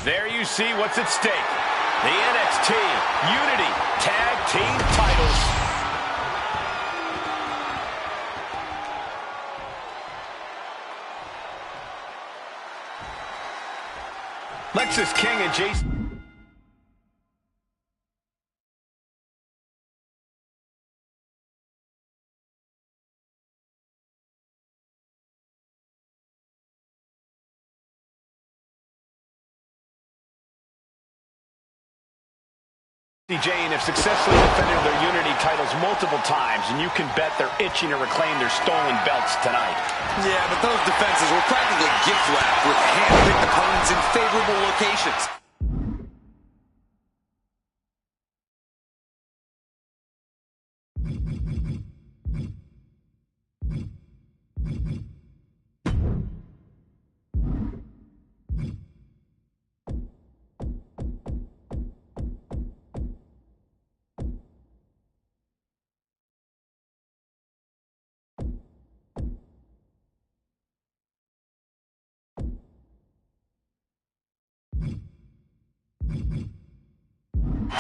There you see what's at stake. The NXT Unity Tag Team titles. Lexis King and Jason. Jane have successfully defended their Unity titles multiple times, and you can bet they're itching to reclaim their stolen belts tonight. Yeah, but those defenses were practically gift wrapped with hand-picked opponents in favorable locations.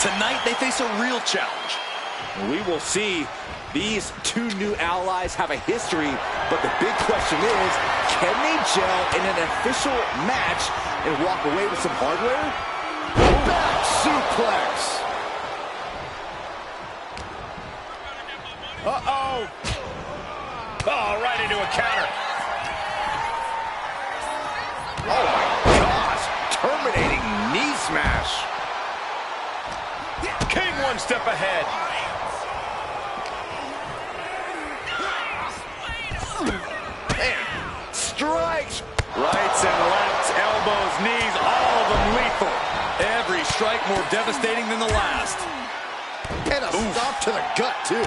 Tonight, they face a real challenge. We will see. These two new allies have a history, but the big question is, can they gel in an official match and walk away with some hardware? Back suplex. Uh-oh. Oh, right into a counter. Oh, my gosh. Terminating knee smash. King one step ahead. Man, strikes. Rights and lefts, elbows, knees, all of them lethal. Every strike more devastating than the last. And a stop to the gut, too.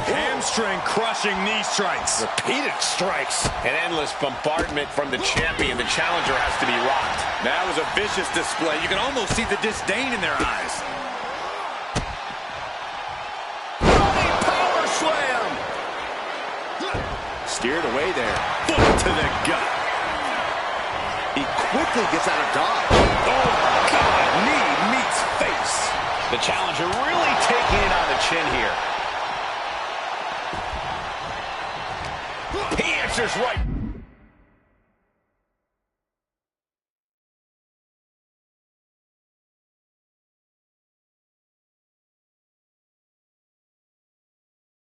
Hamstring crushing knee strikes. Repeated strikes. An endless bombardment from the champion. The challenger has to be rocked. That was a vicious display. You can almost see the disdain in their eyes. Running power slam. Steered away there. Foot to the gut. He quickly gets out of dodge. Oh, God. Knee meets face. The challenger really taking it on the chin here. He answers right.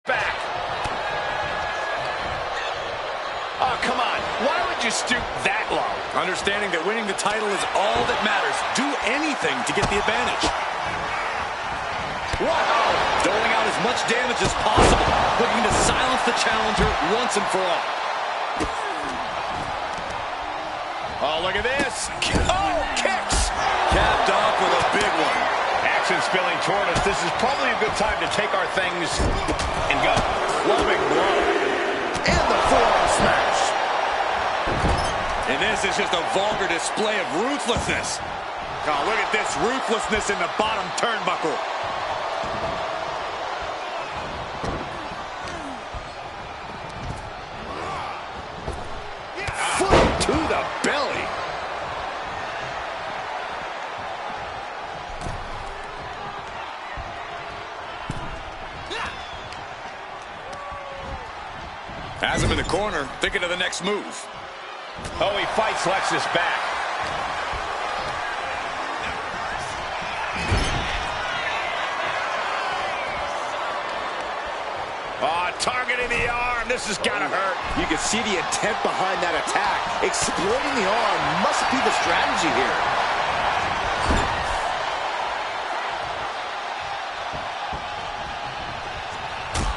Back. Oh, come on. Why would you stoop that low? Understanding that winning the title is all that matters. Do anything to get the advantage. Wow. Doling out as much damage as possible, looking to silence the challenger once and for all. Oh, look at this. Oh, kicks. Capped off with a big one. Action spilling toward us. This is probably a good time to take our things and go. Clubbing blow. And the forearm smash. And this is just a vulgar display of ruthlessness. Oh, look at this ruthlessness in the bottom turnbuckle. Foot to the belly. Has him in the corner, thinking of the next move. Oh, he fights Lexus back. Oh, targeting the arm. This has got to hurt. You can see the intent behind that attack. Exploiting the arm must be the strategy here.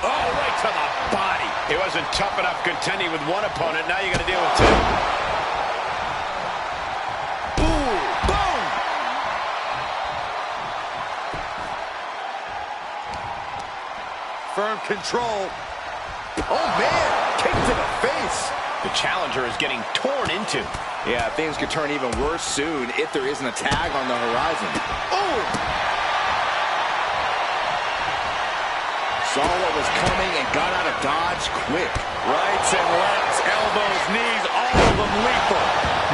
Oh, right to the body. It wasn't tough enough contending with one opponent. Now you got to deal with two. Ooh, boom! Firm control. Oh, man! Kick to the face. The challenger is getting torn into. Yeah, things could turn even worse soon if there isn't a tag on the horizon. Oh! Saw what was coming and got out of dodge quick. Rights and lefts, elbows, knees, all of them lethal.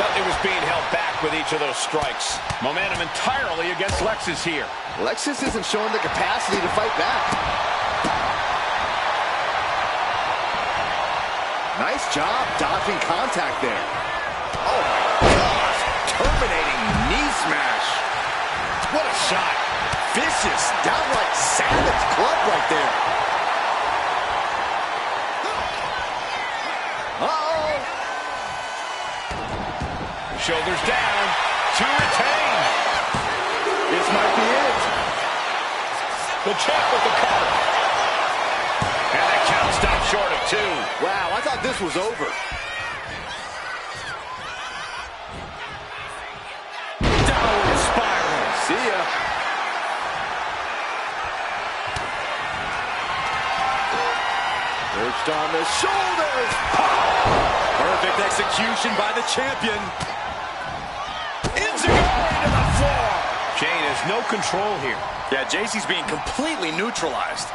Nothing was being held back with each of those strikes. Momentum entirely against Lexus here. Lexus isn't showing the capacity to fight back. Nice job dodging contact there. Oh my gosh, terminating knee smash. What a shot. Vicious, downright savage club right there. Uh-oh. Shoulders down, to retain. This might be it. The champ with the cover. And the count stopped short of 2. Wow, I thought this was over. Downward spiral. See ya. Perched on the shoulders. Perfect execution by the champion. Enziguri to the floor. Shane has no control here. Yeah, JC's being completely neutralized.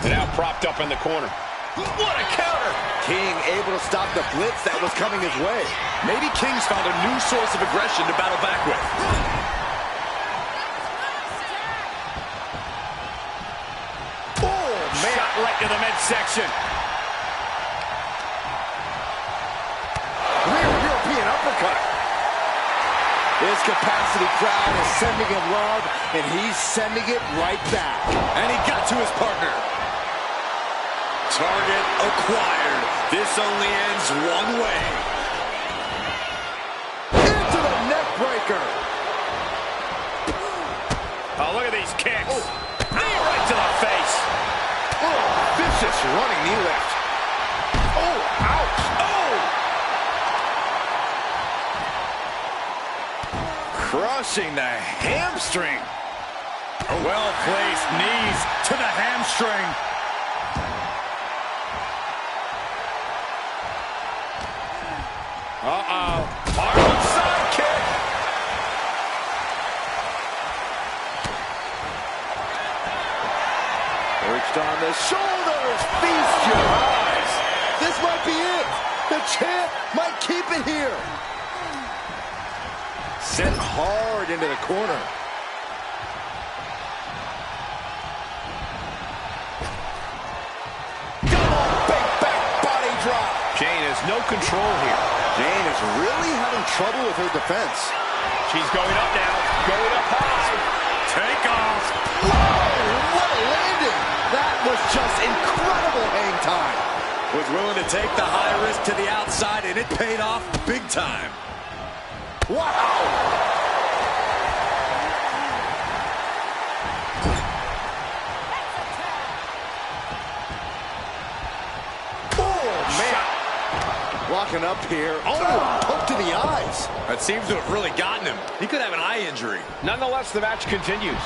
Now propped up in the corner. What a counter! King able to stop the blitz that was coming his way. Maybe King's found a new source of aggression to battle back with. Oh, man. Shot right to the midsection. Rear European uppercut. This capacity crowd is sending him love, and he's sending it right back. And he got to his partner. Target acquired. This only ends one way. Into the neck breaker. Oh, look at these kicks. Oh. Knee right to the face. Oh, vicious running knee lift. Oh, ouch. Oh. Crushing the hamstring. Well-placed knees to the hamstring. Uh-oh. Harlem sidekick. Perched on the shoulders. Feast your eyes. This might be it. The champ might keep it here. Sent hard into the corner. Double big back body drop. Jane has no control here. Jane is really having trouble with her defense. She's going up now. Going up high. Take off. Whoa, what a landing. That was just incredible hang time. Was willing to take the high risk to the outside, and it paid off big time. Wow. looking up here. Oh, poke to the eyes. That seems to have really gotten him. He could have an eye injury. Nonetheless, the match continues.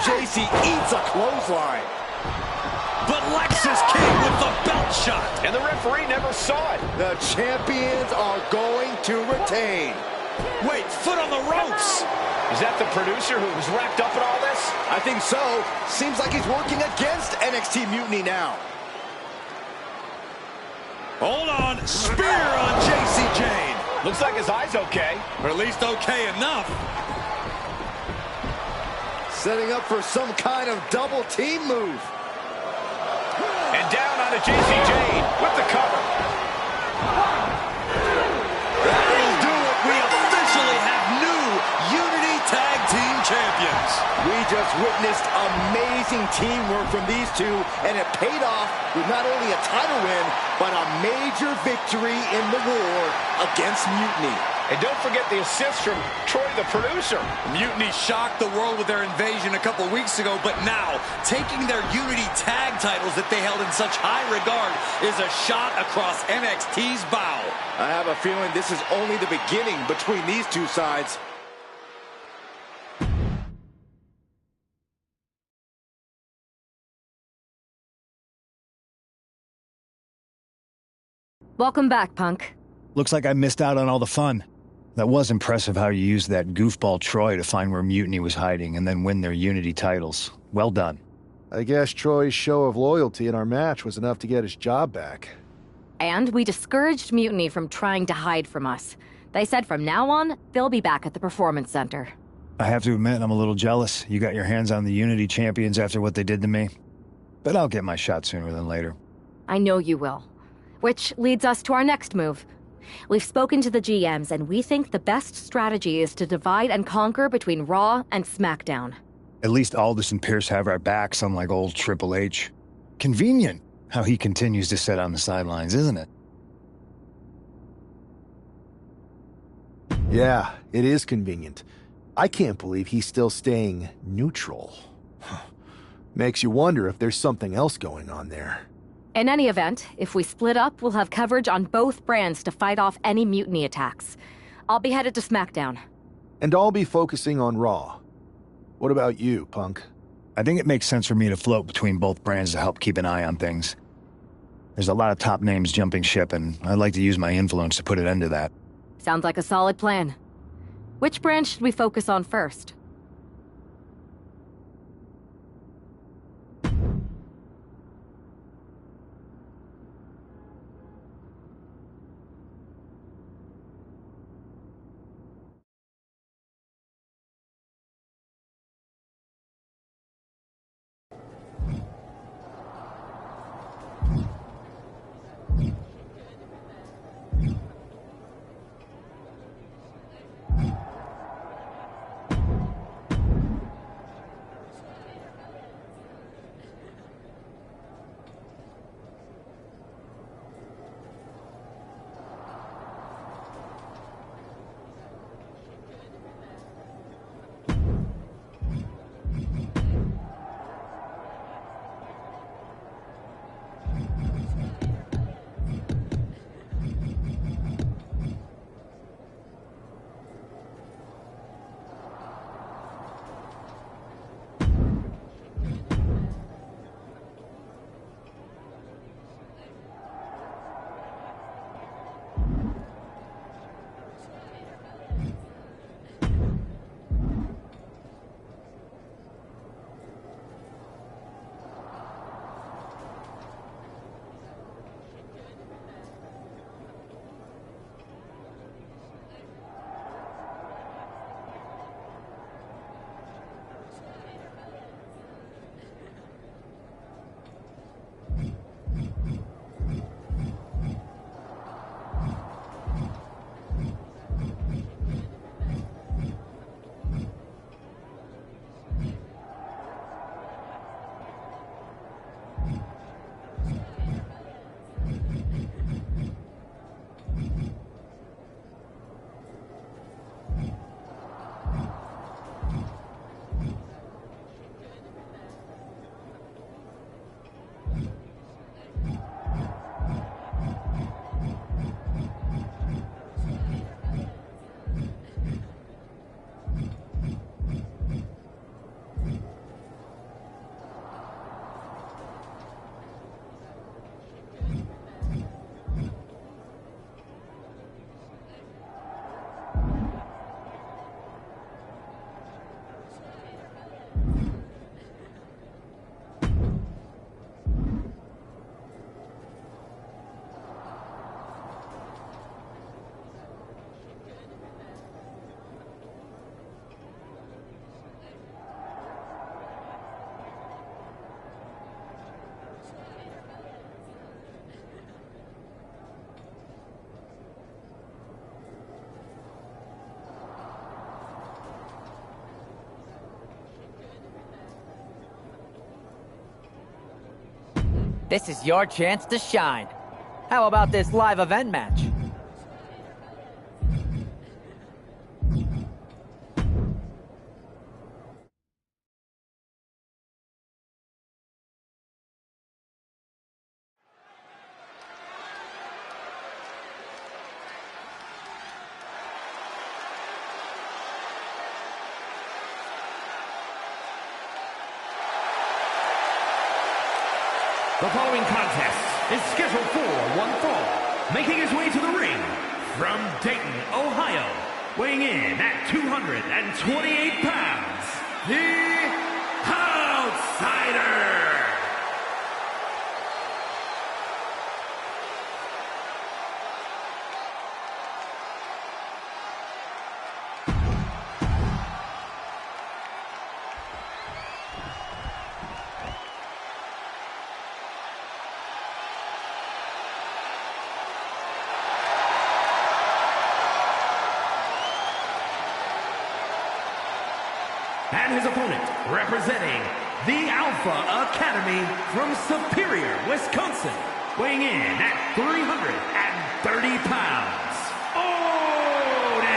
JC eats a clothesline. But Lex is king with the belt shot. And the referee never saw it. The champions are going to retain. Wait, foot on the ropes. Is that the producer who was wrapped up in all this? I think so. Seems like he's working against NXT Mutiny now. Hold on. Spear on JC Jane. Looks like his eye's okay. Or at least okay enough. Setting up for some kind of double team move. And down onto JC Jane with the cover. That'll do it. We officially have new Unity Tag Team Champions. We just witnessed amazing teamwork from these two, and it paid off with not only a title win, but a major victory in the war against Mutiny. And don't forget the assist from Troy, the producer. Mutiny shocked the world with their invasion a couple weeks ago, but now, taking their Unity tag titles that they held in such high regard is a shot across NXT's bow. I have a feeling this is only the beginning between these two sides. Welcome back, Punk. Looks like I missed out on all the fun. That was impressive how you used that goofball Troy to find where Mutiny was hiding and then win their Unity titles. Well done. I guess Troy's show of loyalty in our match was enough to get his job back. And we discouraged Mutiny from trying to hide from us. They said from now on, they'll be back at the Performance Center. I have to admit, I'm a little jealous. You got your hands on the Unity champions after what they did to me. But I'll get my shot sooner than later. I know you will. Which leads us to our next move. We've spoken to the GMs, and we think the best strategy is to divide and conquer between Raw and SmackDown. At least Aldis and Pierce have our backs, unlike old Triple H. Convenient how he continues to sit on the sidelines, isn't it? Yeah, it is convenient. I can't believe he's still staying neutral. Makes you wonder if there's something else going on there. In any event, if we split up, we'll have coverage on both brands to fight off any Mutiny attacks. I'll be headed to SmackDown. And I'll be focusing on Raw. What about you, Punk? I think it makes sense for me to float between both brands to help keep an eye on things. There's a lot of top names jumping ship, and I'd like to use my influence to put an end to that. Sounds like a solid plan. Which brand should we focus on first? This is your chance to shine. How about this live event match? The following contest is scheduled for one fall. Making his way to the ring from Dayton, Ohio, weighing in at 228 pounds, the Outsider. And his opponent, representing the Alpha Academy from Superior, Wisconsin, weighing in at 330 pounds, Otis!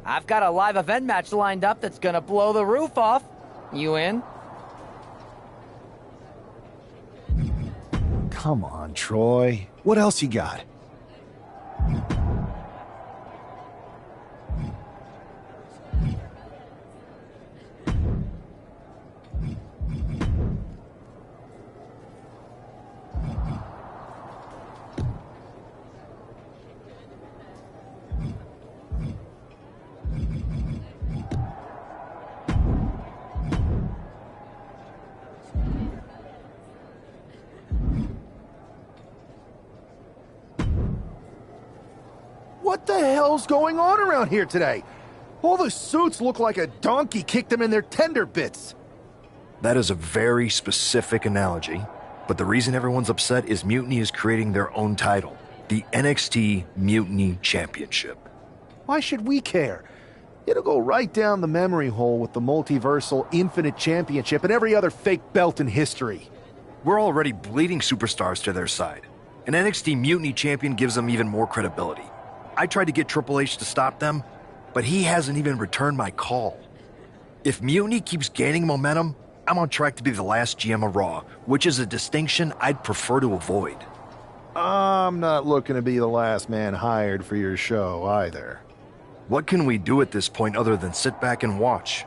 I've got a live event match lined up that's gonna blow the roof off. You in? Come on, Troy. What else you got? What the hell's going on around here today? All the suits look like a donkey kicked them in their tender bits. That is a very specific analogy, but the reason everyone's upset is Mutiny is creating their own title, the NXT Mutiny Championship. Why should we care? It'll go right down the memory hole with the multiversal Infinite Championship and every other fake belt in history. We're already bleeding superstars to their side. An NXT Mutiny champion gives them even more credibility. I tried to get Triple H to stop them, but he hasn't even returned my call. If Mutiny keeps gaining momentum, I'm on track to be the last GM of Raw, which is a distinction I'd prefer to avoid. I'm not looking to be the last man hired for your show either. What can we do at this point other than sit back and watch?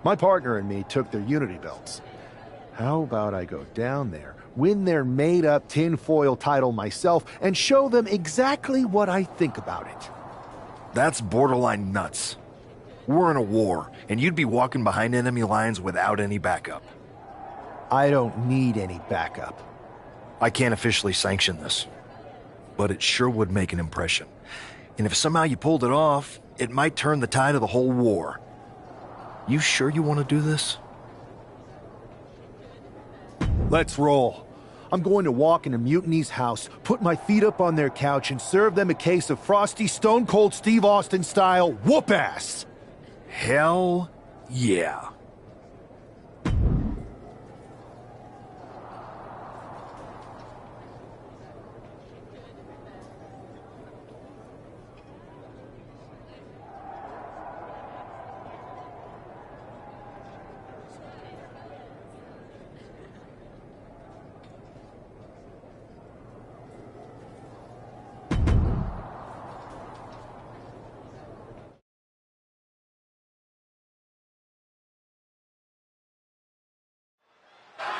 My partner and me took their Unity belts. How about I go down there, win their made-up tinfoil title myself, and show them exactly what I think about it? That's borderline nuts. We're in a war, and you'd be walking behind enemy lines without any backup. I don't need any backup. I can't officially sanction this, but it sure would make an impression. And if somehow you pulled it off, it might turn the tide of the whole war. You sure you want to do this? Let's roll. I'm going to walk into Mutiny's house, put my feet up on their couch, and serve them a case of frosty Stone Cold Steve Austin style whoop-ass. Hell yeah.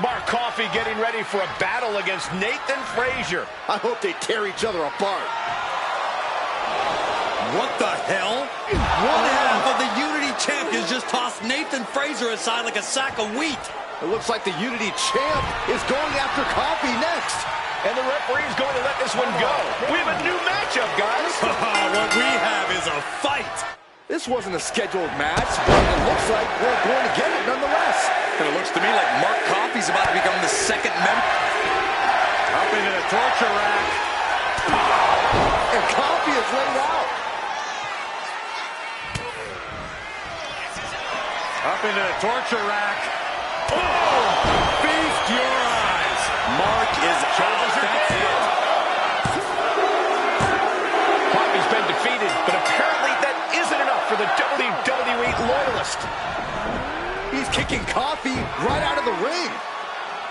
Mark Coffey getting ready for a battle against Nathan Frazier. I hope they tear each other apart. What the hell? One half of the Unity champions just tossed Nathan Frazier aside like a sack of wheat. It looks like the Unity champ is going after Coffey next. And the referee's going to let this one go. We have a new matchup, guys. What we have is a fight. This wasn't a scheduled match, but it looks like we're going to get it nonetheless. And it looks to me like Mark Coffey's about to become the second member. Up into the torture rack. And Coffey is laid out. Up into the torture rack. Oh! Feast your eyes. Mark is out. That's it. Coffey's been defeated, but apparently that isn't enough for the WWE loyalist. He's kicking Coffey right out of the ring.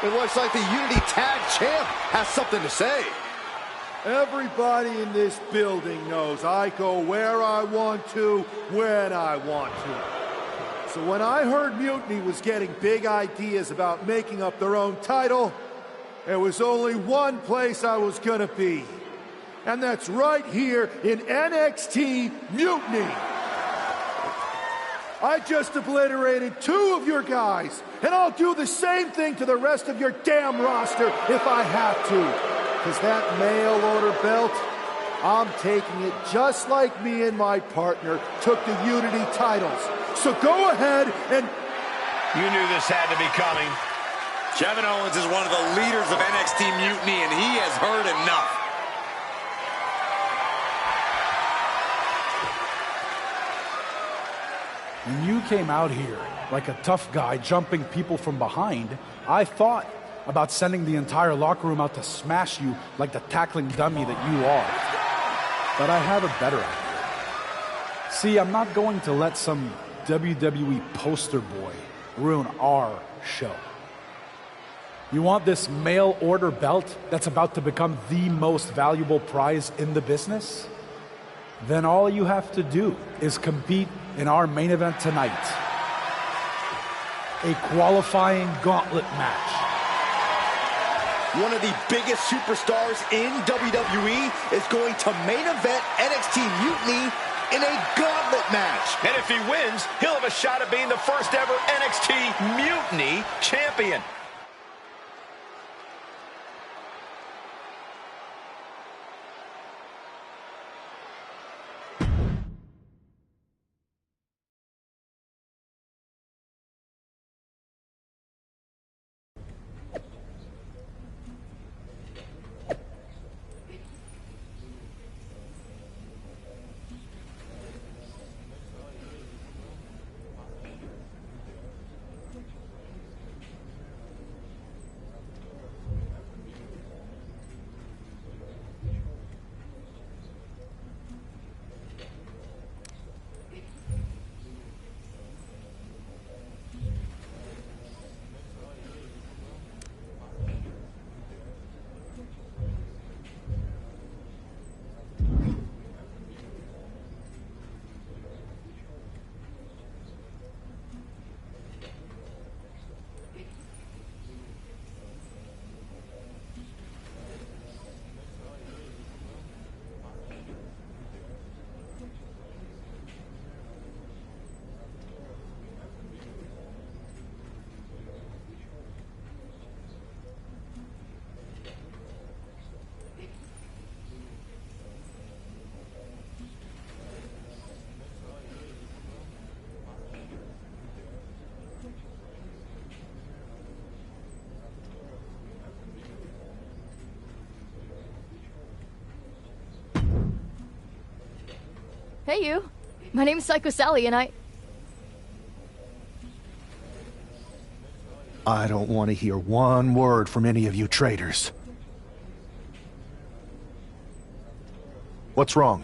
It looks like the Unity Tag Champ has something to say. Everybody in this building knows I go where I want to, when I want to. So when I heard Mutiny was getting big ideas about making up their own title, there was only one place I was gonna be. And that's right here in NXT Mutiny. I just obliterated 2 of your guys, and I'll do the same thing to the rest of your damn roster if I have to. Because that mail order belt, I'm taking it just like me and my partner took the Unity titles. So go ahead and... You knew this had to be coming. Kevin Owens is one of the leaders of NXT Mutiny, and he has heard enough. When you came out here like a tough guy jumping people from behind, I thought about sending the entire locker room out to smash you like the tackling dummy that you are. But I have a better idea. See, I'm not going to let some WWE poster boy ruin our show. You want this mail order belt that's about to become the most valuable prize in the business? Then all you have to do is compete in our main event tonight. A qualifying gauntlet match. One of the biggest superstars in WWE is going to main event NXT Mutiny in a gauntlet match. And if he wins, he'll have a shot at being the first ever NXT Mutiny champion. Hey, you. My name's Psycho Sally, and I don't want to hear one word from any of you traitors. What's wrong?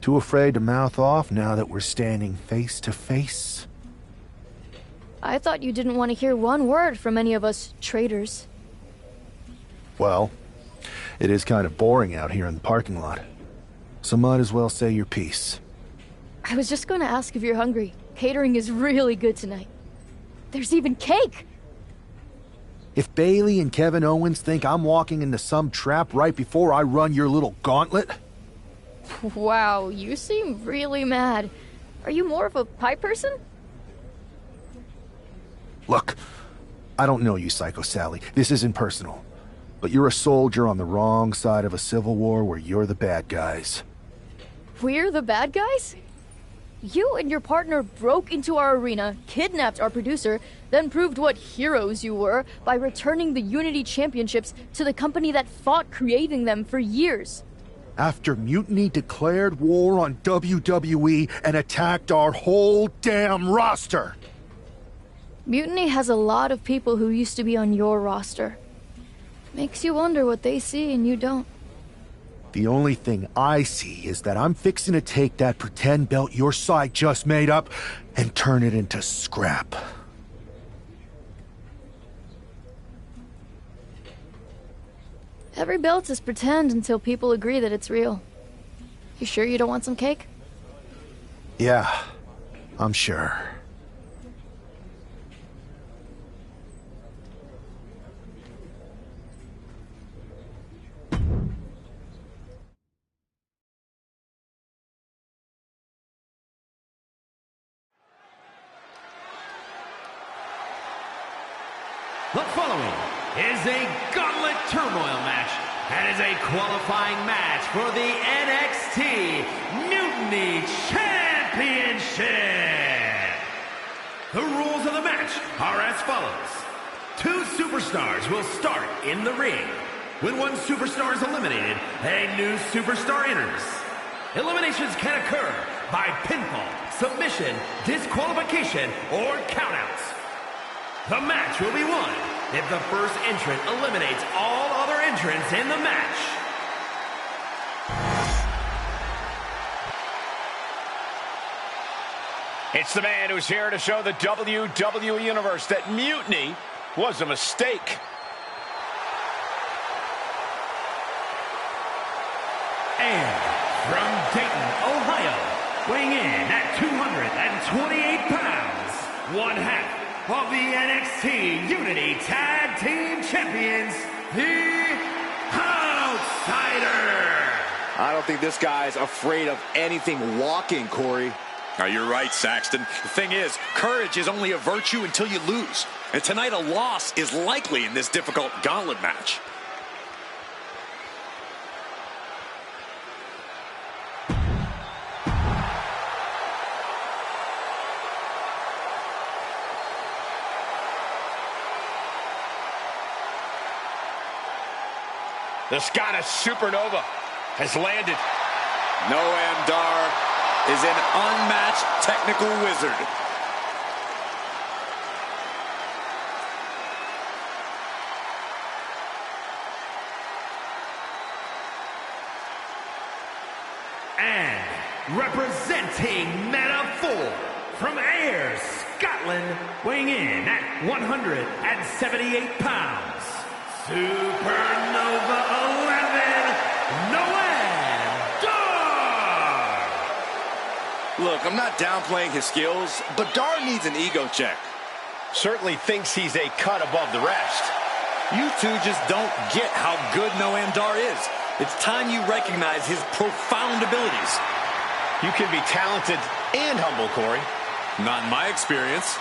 Too afraid to mouth off now that we're standing face to face? I thought you didn't want to hear one word from any of us traitors. Well, it is kind of boring out here in the parking lot. So might as well say your piece. I was just going to ask if you're hungry. Catering is really good tonight. There's even cake! If Bailey and Kevin Owens think I'm walking into some trap right before I run your little gauntlet... Wow, you seem really mad. Are you more of a pie person? Look, I don't know you, Psycho Sally. This isn't personal. But you're a soldier on the wrong side of a civil war where you're the bad guys. We're the bad guys? You and your partner broke into our arena, kidnapped our producer, then proved what heroes you were by returning the Unity Championships to the company that fought creating them for years. After Mutiny declared war on WWE and attacked our whole damn roster. Mutiny has a lot of people who used to be on your roster. Makes you wonder what they see and you don't. The only thing I see is that I'm fixing to take that pretend belt your side just made up and turn it into scrap. Every belt is pretend until people agree that it's real. You sure you don't want some cake? Yeah, I'm sure. The following is a Gauntlet Turmoil match and is a qualifying match for the NXT Mutiny Championship. The rules of the match are as follows. 2 superstars will start in the ring. When one superstar is eliminated, a new superstar enters. Eliminations can occur by pinfall, submission, disqualification, or countouts. The match will be won if the first entrant eliminates all other entrants in the match. It's the man who's here to show the WWE Universe that mutiny was a mistake. And from Dayton, Ohio, weighing in at 228 pounds, one half of the NXT Unity Tag Team Champions, the Outsider. I don't think this guy's afraid of anything walking, Corey. Oh, you're right, Saxton. The thing is, courage is only a virtue until you lose. And tonight a loss is likely in this difficult gauntlet match. The Scottish Supernova has landed. Noam Dar is an unmatched technical wizard. And representing Meta-4 from Ayr, Scotland, weighing in at 178 pounds, Supernova 11, Noam Dar! Look, I'm not downplaying his skills, but Dar needs an ego check. Certainly thinks he's a cut above the rest. You two just don't get how good Noam Dar is. It's time you recognize his profound abilities. You can be talented and humble, Corey. Not in my experience.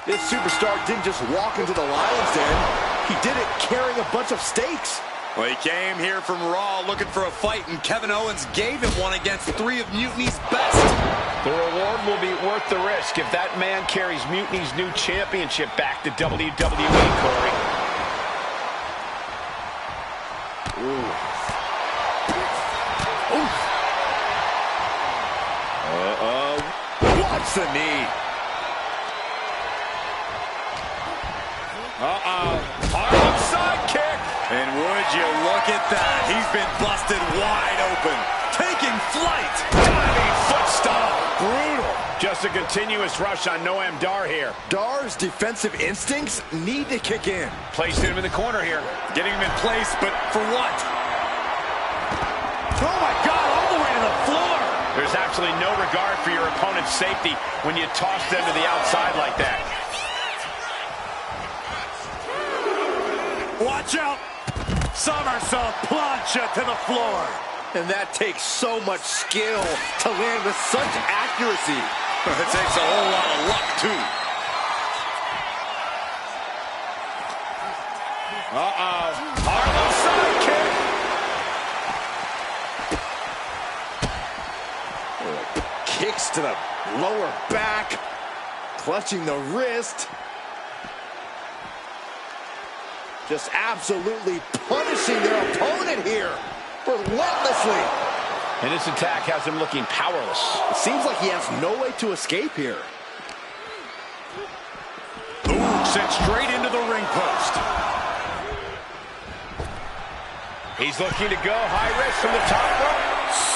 This superstar didn't just walk into the Lion's Den. He did it carrying a bunch of stakes. Well, he came here from Raw looking for a fight, and Kevin Owens gave him one against three of Mutiny's best. The reward will be worth the risk if that man carries Mutiny's new championship back to WWE, Corey. Ooh. Watch the knee. Harlem sidekick. And would you look at that? He's been busted wide open. Taking flight. Diving foot stomp. Brutal. Just a continuous rush on Noam Dar here. Dar's defensive instincts need to kick in. Placing him in the corner here. Getting him in place, but for what? Oh my God, all the way to the floor. There's absolutely no regard for your opponent's safety when you toss them to the outside like that. Watch out! Somersault plunge to the floor. And that takes so much skill to land with such accuracy. It takes a whole lot of luck, too. Harlem sidekick. Kicks to the lower back. Clutching the wrist. Just absolutely punishing their opponent here. Relentlessly. And this attack has him looking powerless. It seems like he has no way to escape here. Ooh, sent straight into the ring post. He's looking to go high risk from the top rope.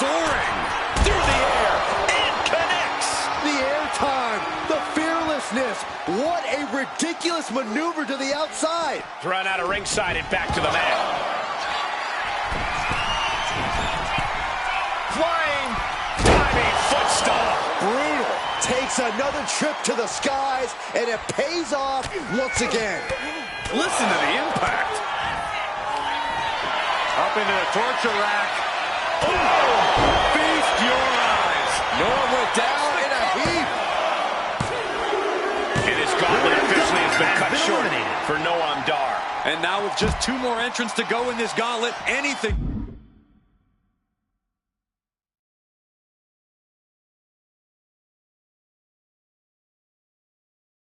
Soaring through the air and connects. The airtime, the fearlessness. What a ridiculous maneuver to the outside. Thrown out of ringside and back to the mat. Flying, diving foot stomp. Brutal. Takes another trip to the skies, and it pays off once again. Listen to the impact. Up into the torture rack. Oh! Feast your eyes. Noam went down in a heap. And his gauntlet officially has been cut short for Noam Dar. And now with just 2 more entrants to go in this gauntlet, anything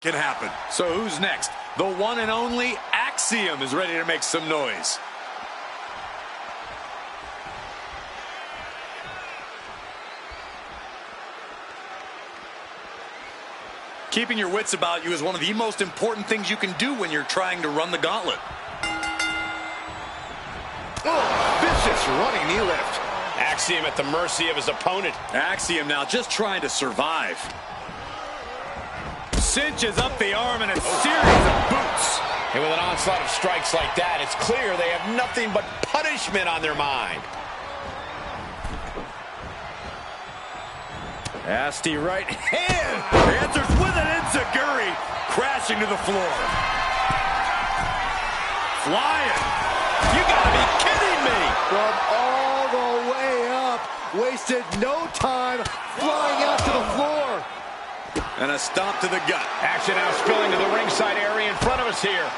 can happen. So who's next? The one and only Axiom is ready to make some noise. Keeping your wits about you is one of the most important things you can do when you're trying to run the gauntlet. Oh, vicious running knee lift. Axiom at the mercy of his opponent. Axiom now just trying to survive. Cinches up the arm and a series of boots. And with an onslaught of strikes like that, it's clear they have nothing but punishment on their mind. Nasty right hand. Answers with an enziguri. Crashing to the floor. Flying. You gotta be kidding me. From all the way up. Wasted no time flying out to the floor. And a stomp to the gut. Action now spilling to the ringside area in front of us here.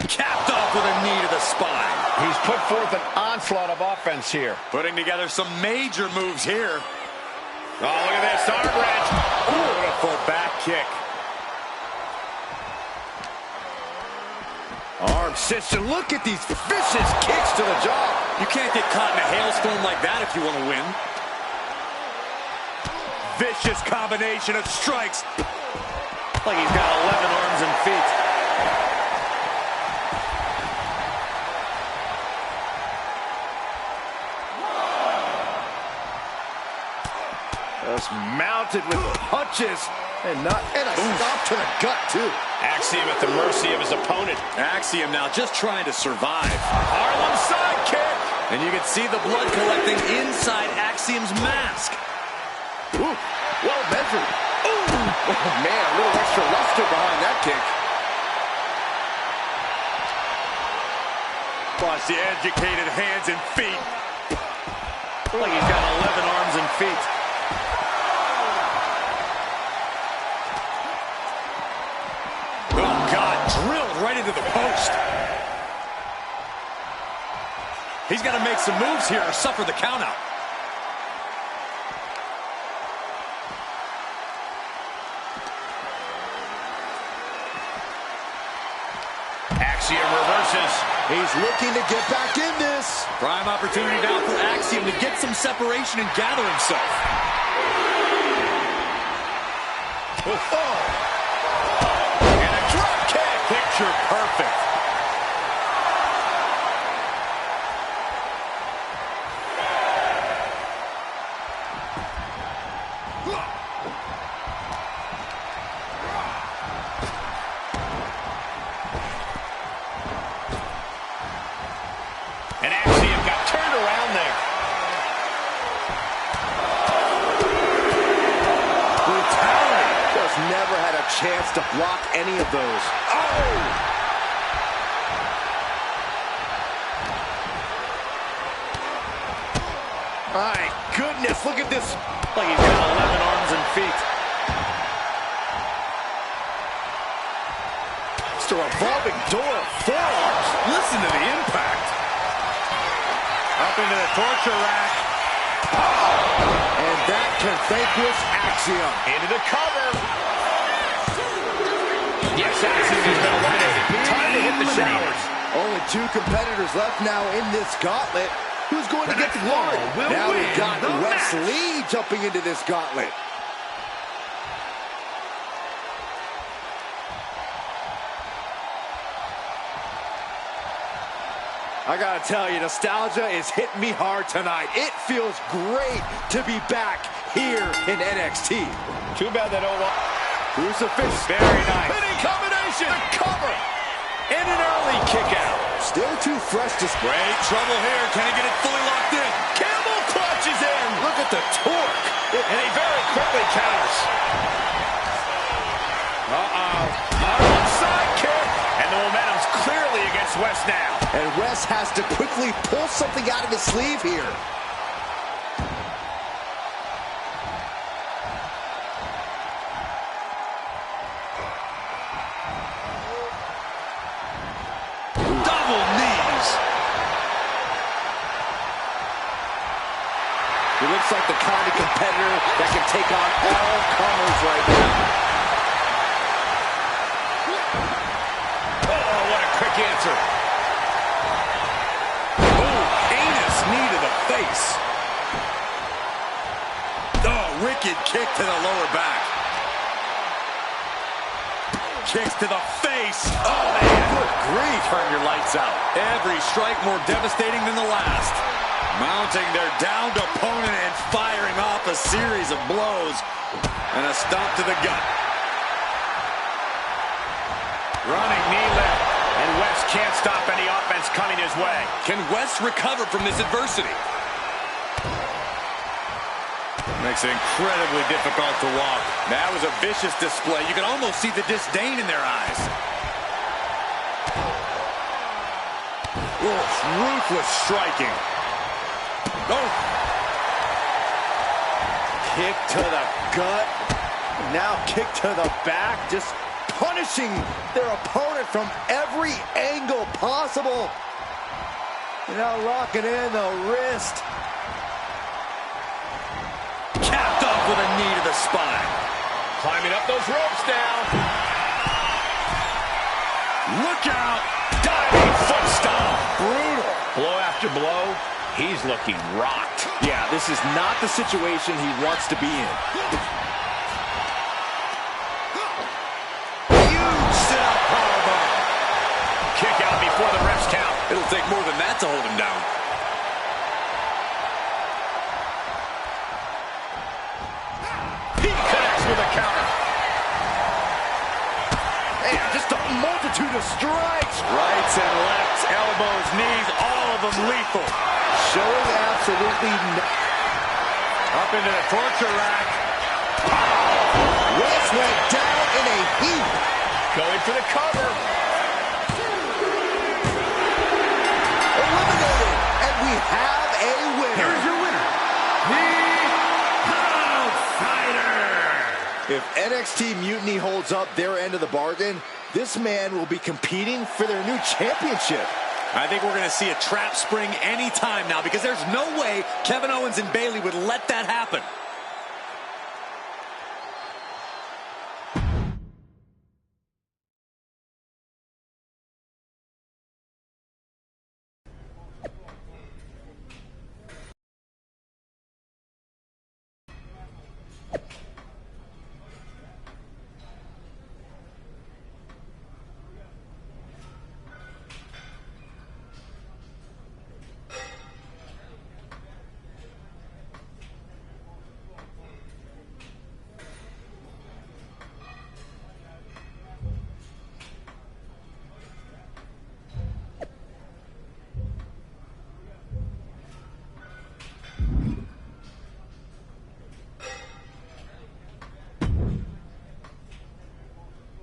Capped off with a knee to the spine. He's put forth an onslaught of offense here. Putting together some major moves here. Oh, look at this arm wrench. Beautiful back kick. Arm cinched. Look at these vicious kicks to the jaw. You can't get caught in a hailstorm like that if you want to win. Vicious combination of strikes. Like he's got 11 arms and feet. Just mounted with punches and a stomp to the gut too. Axiom at the mercy of his opponent. Axiom now just trying to survive. Harlem sidekick. And you can see the blood collecting inside Axiom's mask. Ooh, well measured. Ooh, oh man, a little extra luster behind that kick. Watch the educated hands and feet. Like he's got 11 arms and feet. Oh, God, drilled right into the post. He's got to make some moves here or suffer the countout. Axiom reverses. He's looking to get back in this. Prime opportunity now for Axiom to get some separation and gather himself. Oh. And a drop kick. Picture perfect. And Axiom got turned around there. Brutality. Just never had a chance to block any of those. Oh! My goodness, look at this. Like he's got 11 arms and feet. It's a revolving door of forearms. Listen to the impact. Up into the torture rack. And that cantankerous Axiom. Into the cover. Yes, Axiom has been eliminated. Time to hit the showers. Only 2 competitors left now in this gauntlet. Who's going to get the glory? Now we've got Wes Lee jumping into this gauntlet. I gotta tell you, nostalgia is hitting me hard tonight. It feels great to be back here in NXT. Too bad they don't want... Crucifix. Very nice. Hitting combination. The cover. And an early kick out. Still too fresh to... Great trouble here. Can he get it fully locked in? Camel clutches in. Look at the torque. And he very quickly counters. Harlem sidekick. And the momentum's clearly against Wes now. And Wes has to quickly pull something out of his sleeve here. Double knees. He looks like the kind of competitor that can take on all comers right now. quick answer. Oh, heinous knee to the face. Oh, wicked kick to the lower back. Kicks to the face. Oh, man. Good grief. Turn your lights out. Every strike more devastating than the last. Mounting their downed opponent and firing off a series of blows. And a stomp to the gut. Running knee lift. And West can't stop any offense coming his way. Can West recover from this adversity? Makes it incredibly difficult to walk. That was a vicious display. You can almost see the disdain in their eyes. Oh, ruthless striking. Oh. Kick to the gut. Now kick to the back. Just punishing their opponent from every angle possible. And now locking in the wrist. Capped off with a knee to the spine. Climbing up those ropes now. Look out. Diving foot stomp. Brutal. Blow after blow. He's looking rocked. Yeah, this is not the situation he wants to be in. Huge sit-out powerbomb. Kick out before the ref's count. It'll take more than that to hold him down. He connects with a counter. Man, just a multitude of strikes. Rights and lefts, elbows, knees, all of them lethal. Showing absolutely no... Up into the torture rack. West went down in a heap. Going for the cover. Eliminated. And we have a winner. Here's your winner, the Outsider. If NXT Mutiny holds up their end of the bargain, this man will be competing for their new championship. I think we're going to see a trap spring anytime now because there's no way Kevin Owens and Bayley would let that happen.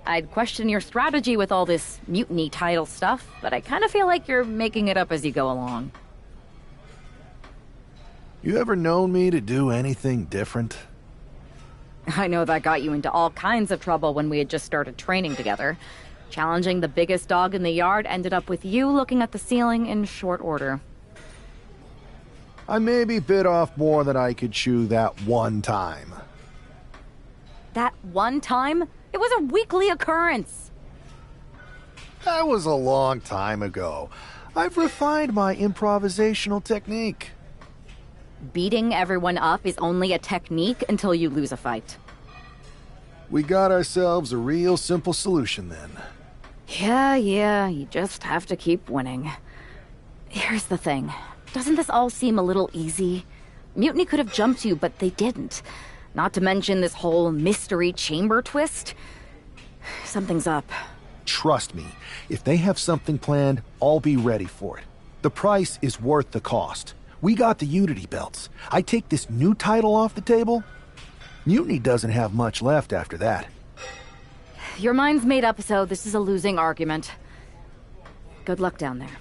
I'd question your strategy with all this mutiny title stuff, but I kind of feel like you're making it up as you go along. You ever known me to do anything different? I know that got you into all kinds of trouble when we had just started training together. Challenging the biggest dog in the yard ended up with you looking at the ceiling in short order. I maybe bit off more than I could chew that one time. That one time? It was a weekly occurrence. That was a long time ago. I've refined my improvisational technique. Beating everyone up is only a technique until you lose a fight. We got ourselves a real simple solution then. Yeah, you just have to keep winning. Here's the thing. Doesn't this all seem a little easy? Mutiny could have jumped you, but they didn't. Not to mention this whole mystery chamber twist. Something's up. Trust me, if they have something planned, I'll be ready for it. The price is worth the cost. We got the Unity belts. I take this new title off the table. Mutiny doesn't have much left after that. Your mind's made up, so this is a losing argument. Good luck down there.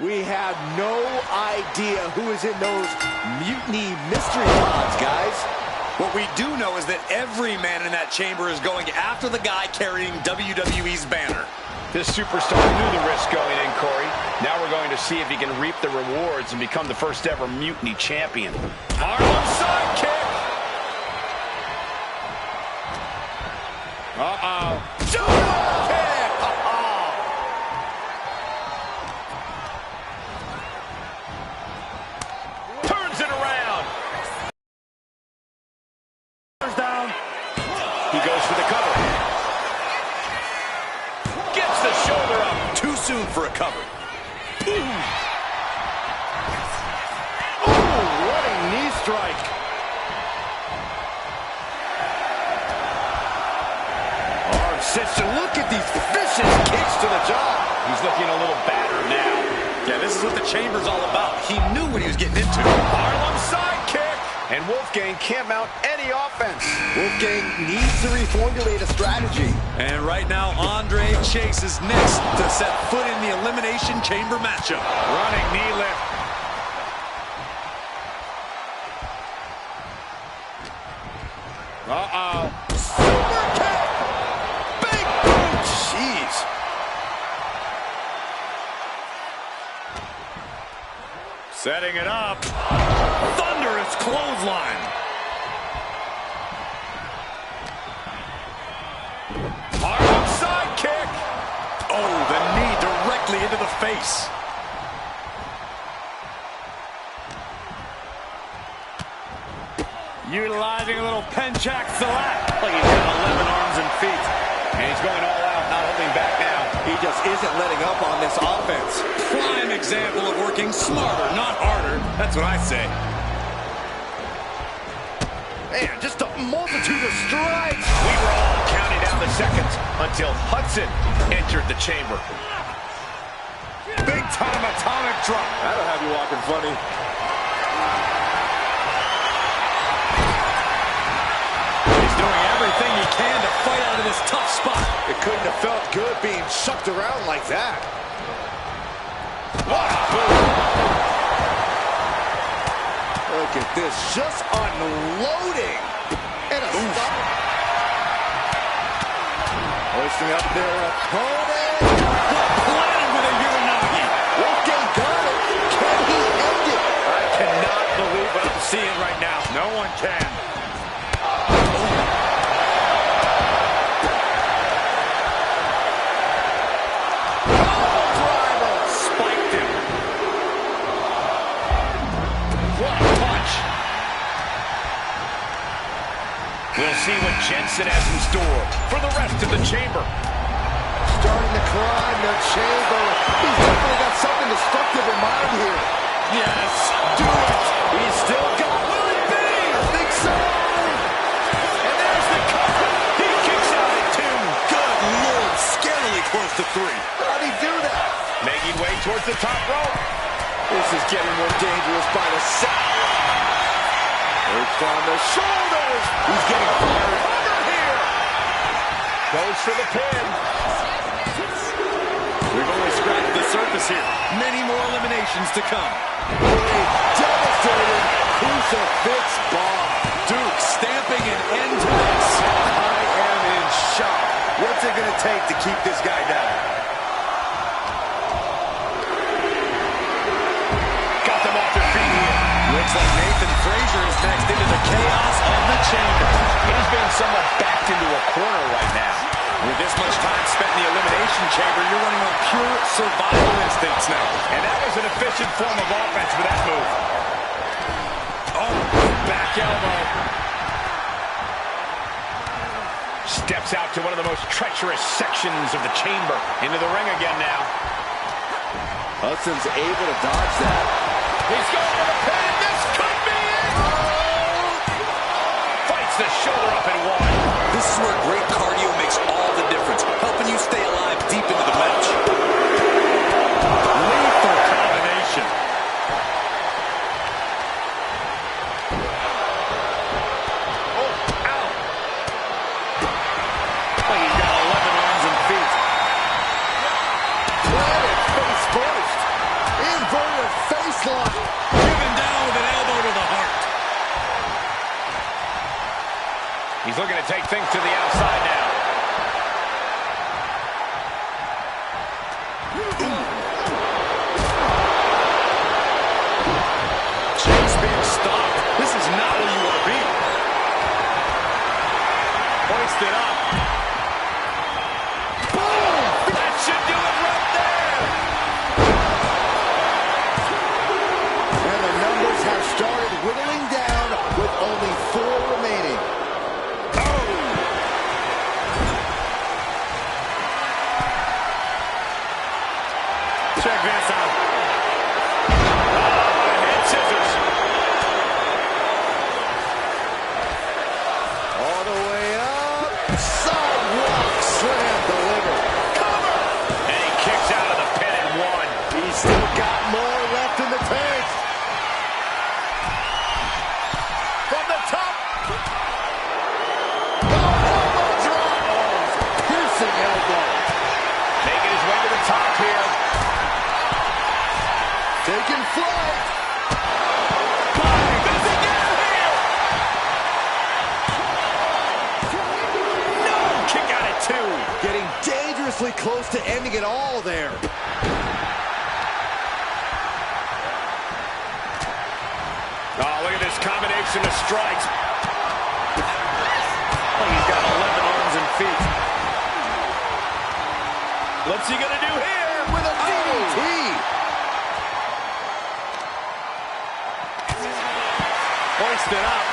We have no idea who is in those mutiny mystery pods, guys. What we do know is that every man in that chamber is going after the guy carrying WWE's banner. This superstar knew the risk going in, Corey. Now we're going to see if he can reap the rewards and become the first ever Mutiny champion. Harlem sidekick. Uh-oh. Judo kick. Turns it around. Down. He goes for the cover. Gets the shoulder up. Too soon for a cover. Oh, what a knee strike. Arm cinched. Look at these vicious kicks to the jaw. He's looking a little battered now. Yeah, this is what the chamber's all about. He knew what he was getting into. Harlem sidekick. And Wolfgang can't mount any offense. Wolfgang needs to reformulate a strategy. And right now, Andre Chase is next to set foot in the Elimination Chamber matchup. Running knee lift. Uh-oh. Super kick! Big boot! Jeez. Setting it up. Thunderous clothesline. Harlem sidekick. Oh, the knee directly into the face. Utilizing a little penchak salak. Like he's got 11 arms and feet. And he's going all out, not holding back now. He just isn't letting up on this offense. Prime example of working smarter, not harder. That's what I say. Man, just a multitude of strikes. We were all counting down the seconds until Hudson entered the chamber. Big time atomic drop. That'll have you walking funny. He's doing everything he can to fight out of this tough spot. It couldn't have felt good being shucked around like that. What a move. Look at this, just unloading. And a stop. Hoisting up their opponent. Planted with a Uranagi. Wolfgang got it. Can he end it? I cannot believe what I'm seeing right now. No one can. We'll see what Jensen has in store for the rest of the chamber. Starting to climb the chamber. He's definitely got something destructive in mind here. Yes, do it. He's still got it. Will it be? I think so. And there's the cover. He kicks out at 2. Good Lord, scarily close to 3. How'd he do that? Making way towards the top rope. This is getting more dangerous by the second. Perched on the shoulders. He's getting fired over here. Goes for the pin. We've only scratched the surface here. Many more eliminations to come. A devastating crucifix bomb. Duke stamping an end to this. I am in shock. What's it going to take to keep this guy down? Got them off their feet here. Looks like Nathan Frazier is next into the chaos of the chamber. He's being somewhat backed into a corner right now. With this much time spent in the elimination chamber, you're running on pure survival instincts now. And that was an efficient form of offense with that move. Oh, back elbow. Steps out to one of the most treacherous sections of the chamber. Into the ring again now. Hudson's able to dodge that. He's going for the pin. This could be it. Fights the shoulder up and one. This is where great cardio makes all the difference, helping you stay alive deep into the match. Lethal combination. Oh, ow. Well, he's got 11 arms and feet. Planted face first. Is onslaught. Driven down with an elbow to the heart. He's looking to take things to the outside now. Chase being stopped. This is not where you want to be. Hoisted up. Boom! That should do it right there. And the numbers have started whittling down with only 4 remaining. Check this out. Head scissors. All the way up. Sidewalk slam delivered. Cover! And he kicks out of the pin and 1. He's still got more left in the tank. From the top. Elbow drop. Piercing elbow. Making his way to the top here. Taking flight. Does he get it here? No! Kick out at 2. Getting dangerously close to ending it all there. Oh, look at this combination of strikes. Oh, he's got 11 arms and feet. What's he gonna do here? With a DDT. Hoisted up.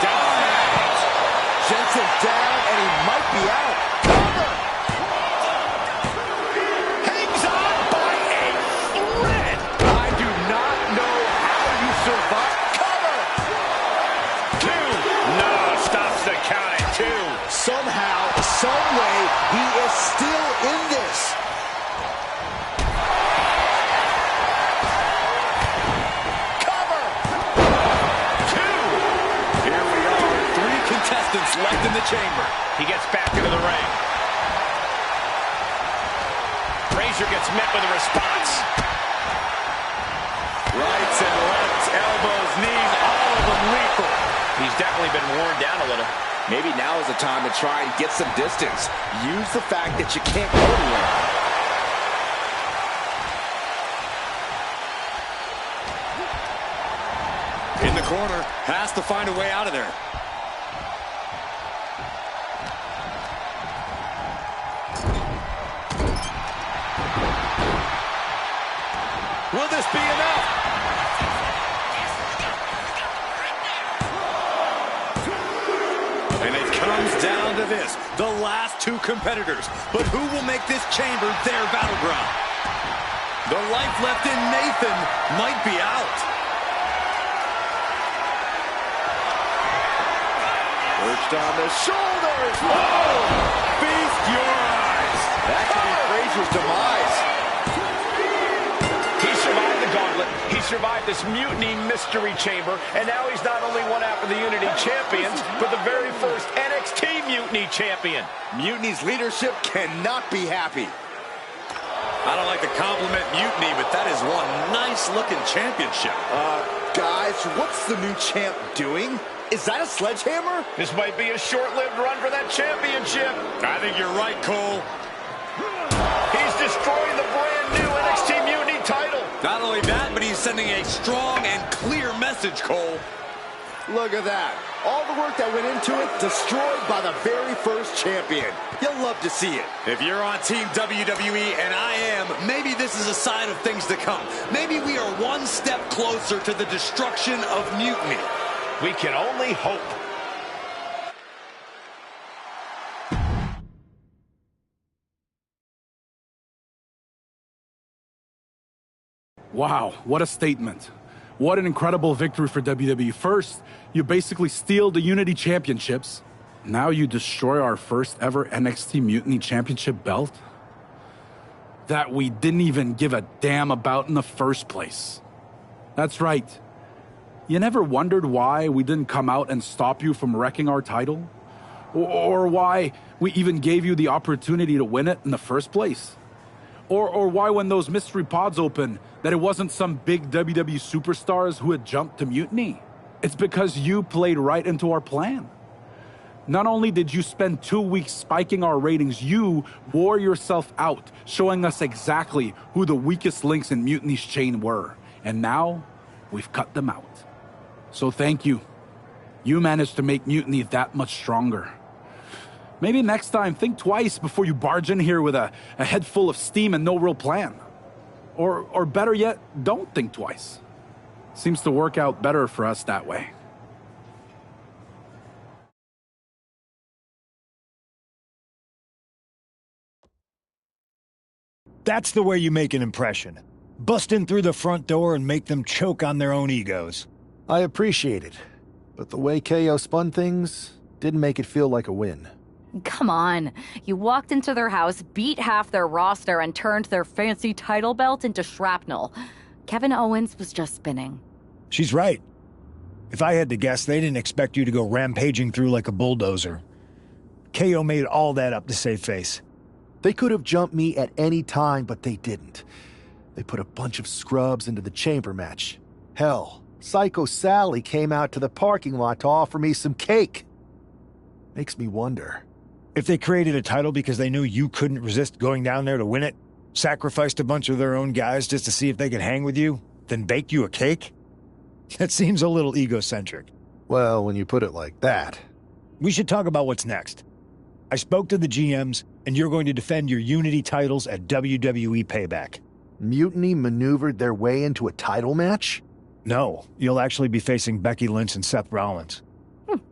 Down and out. Jensen down, and he might be out. Cover! Hangs on by a thread. I do not know how you survive. Cover! 2. No, stops the count at 2. Somehow, some way, he is still in this. Left in the chamber. He gets back into the ring. Frazier gets met with a response. Rights and lefts, elbows, knees, all of them lethal. He's definitely been worn down a little. Maybe now is the time to try and get some distance. Use the fact that you can't go anywhere. In the corner, has to find a way out of there. Will this be enough? And it comes down to this, the last 2 competitors. But who will make this chamber their battleground? The life left in Nathan might be out. Perched on the shoulders. Oh! Feast your eyes. That could be Frazier's demise. He survived the gauntlet. He survived this mutiny mystery chamber. And now he's not only one half of the Unity champions, but the very first NXT Mutiny champion. Mutiny's leadership cannot be happy. I don't like to compliment Mutiny, but that is one nice-looking championship. Guys, what's the new champ doing? Is that a sledgehammer? This might be a short-lived run for that championship. I think you're right, Cole. He's destroying the brand new NXT Mutiny title. Not only that, but he's sending a strong and clear message, Cole. Look at that. All the work that went into it, destroyed by the very first champion. You'll love to see it. If you're on Team WWE, and I am, maybe this is a sign of things to come. Maybe we are one step closer to the destruction of Mutiny. We can only hope. Wow, what a statement. What an incredible victory for WWE. First, you basically steal the Unity Championships. Now you destroy our first ever NXT Mutiny Championship belt that we didn't even give a damn about in the first place. That's right. You never wondered why we didn't come out and stop you from wrecking our title? Or why we even gave you the opportunity to win it in the first place? Or why when those mystery pods open, that it wasn't some big WWE superstars who had jumped to Mutiny. It's because you played right into our plan. Not only did you spend 2 weeks spiking our ratings, you wore yourself out, showing us exactly who the weakest links in Mutiny's chain were. And now, we've cut them out. So thank you. You managed to make Mutiny that much stronger. Maybe next time, think twice before you barge in here with a head full of steam and no real plan. Or better yet, don't think twice. Seems to work out better for us that way. That's the way you make an impression. Bust in through the front door and make them choke on their own egos. I appreciate it, but the way KO spun things didn't make it feel like a win. Come on. You walked into their house, beat half their roster, and turned their fancy title belt into shrapnel. Kevin Owens was just spinning. She's right. If I had to guess, they didn't expect you to go rampaging through like a bulldozer. KO made all that up to save face. They could have jumped me at any time, but they didn't. They put a bunch of scrubs into the chamber match. Hell, Psycho Sally came out to the parking lot to offer me some cake. Makes me wonder. If they created a title because they knew you couldn't resist going down there to win it, sacrificed a bunch of their own guys just to see if they could hang with you, then baked you a cake? That seems a little egocentric. Well, when you put it like that. We should talk about what's next. I spoke to the GMs, and you're going to defend your Unity titles at WWE Payback. Mutiny maneuvered their way into a title match? No, you'll actually be facing Becky Lynch and Seth Rollins.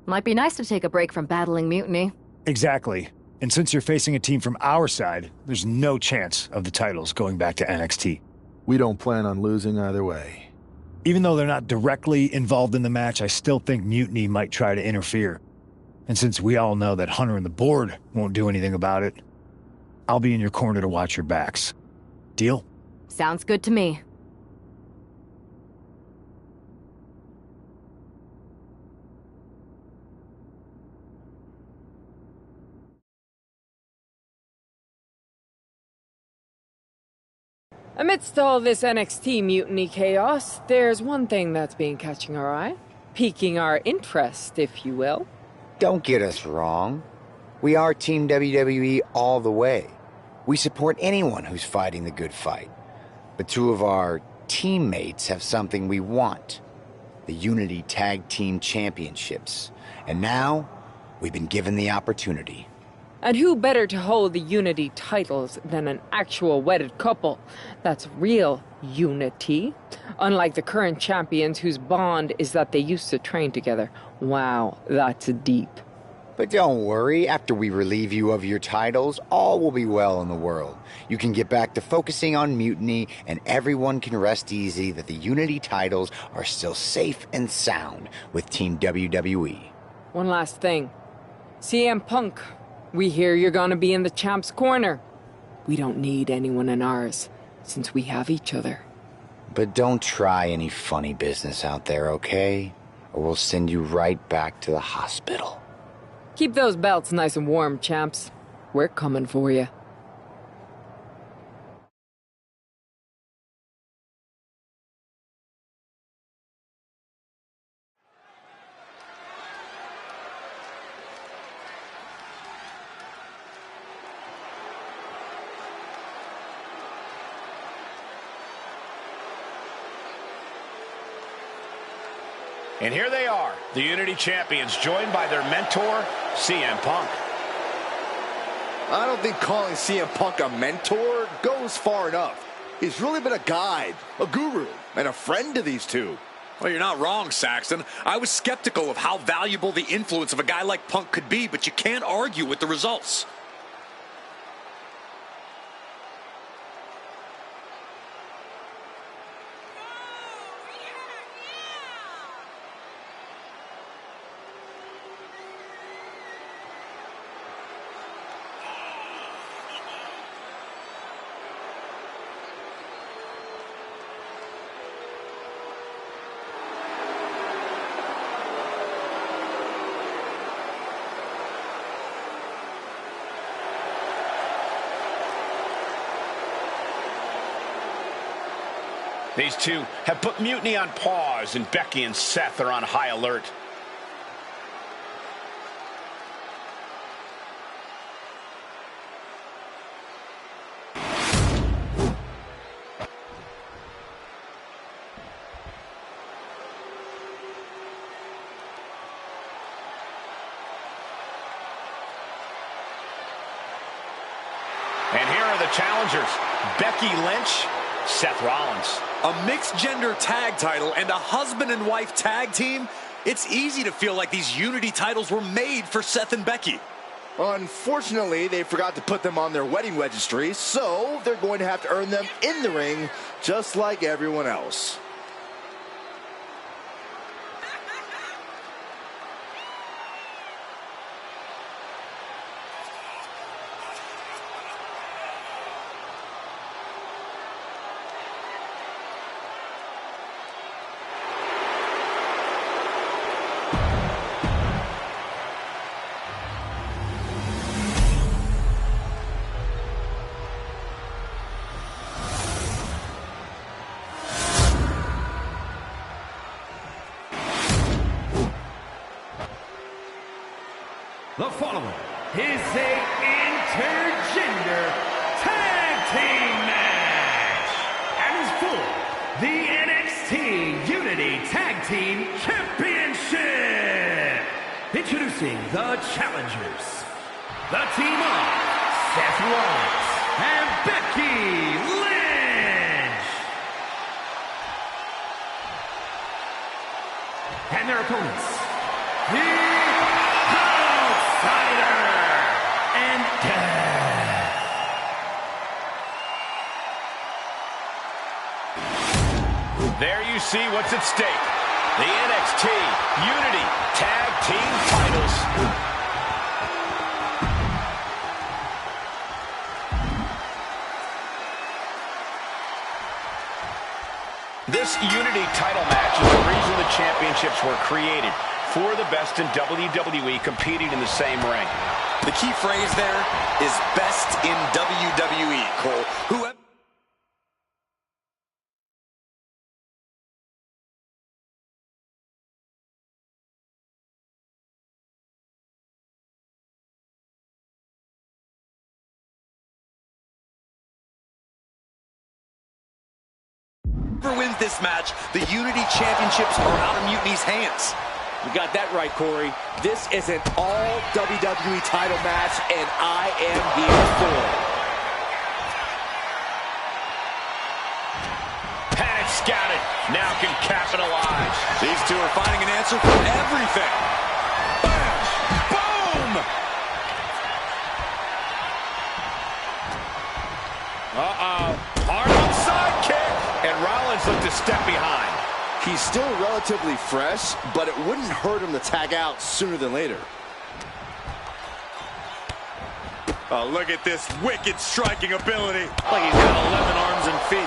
Might be nice to take a break from battling Mutiny. Exactly. And since you're facing a team from our side, there's no chance of the titles going back to NXT. We don't plan on losing either way. Even though they're not directly involved in the match, I still think Mutiny might try to interfere. And since we all know that Hunter and the board won't do anything about it, I'll be in your corner to watch your backs. Deal? Sounds good to me. Amidst all this NXT mutiny chaos, there's one thing that's been catching our eye. Piquing our interest, if you will. Don't get us wrong. We are Team WWE all the way. We support anyone who's fighting the good fight. But two of our teammates have something we want. The Unity Tag Team Championships. And now, we've been given the opportunity. And who better to hold the Unity titles than an actual wedded couple? That's real unity. Unlike the current champions whose bond is that they used to train together. Wow, that's deep. But don't worry, after we relieve you of your titles, all will be well in the world. You can get back to focusing on Mutiny, and everyone can rest easy that the Unity titles are still safe and sound with Team WWE. One last thing. CM Punk, we hear you're gonna be in the champ's corner. We don't need anyone in ours, since we have each other. But don't try any funny business out there, okay? Or we'll send you right back to the hospital. Keep those belts nice and warm, champs. We're coming for you. And here they are, the Unity Champions, joined by their mentor, CM Punk. I don't think calling CM Punk a mentor goes far enough. He's really been a guide, a guru, and a friend to these two. Well, you're not wrong, Saxton. I was skeptical of how valuable the influence of a guy like Punk could be, but you can't argue with the results. These two have put Mutiny on pause, and Becky and Seth are on high alert. And here are the challengers, Becky Lynch, Seth Rollins. A mixed-gender tag title and a husband and wife tag team? It's easy to feel like these Unity titles were made for Seth and Becky. Unfortunately, they forgot to put them on their wedding registry, so they're going to have to earn them in the ring, just like everyone else. The following is a intergender tag team match and is for the NXT Unity Tag Team Championship. Introducing the challengers, the team of Seth Rollins and Becky Lynch. And their opponents, the and Death. There you see what's at stake. The NXT Unity Tag Team titles. This Unity title match is the reason the championships were created. For the best in WWE competing in the same ring. The key phrase there is best in WWE, Cole. Whoever wins this match, the Unity Championships are out of Mutiny's hands. You got that right, Corey. This is an all WWE title match, and I am here for it. And it's scouted. Now can capitalize. These two are finding an answer for everything. Bam! Boom! Hard outside kick. And Rollins looked a step behind. He's still relatively fresh, but it wouldn't hurt him to tag out sooner than later. Oh, look at this wicked striking ability. Like he's got 11 arms and feet.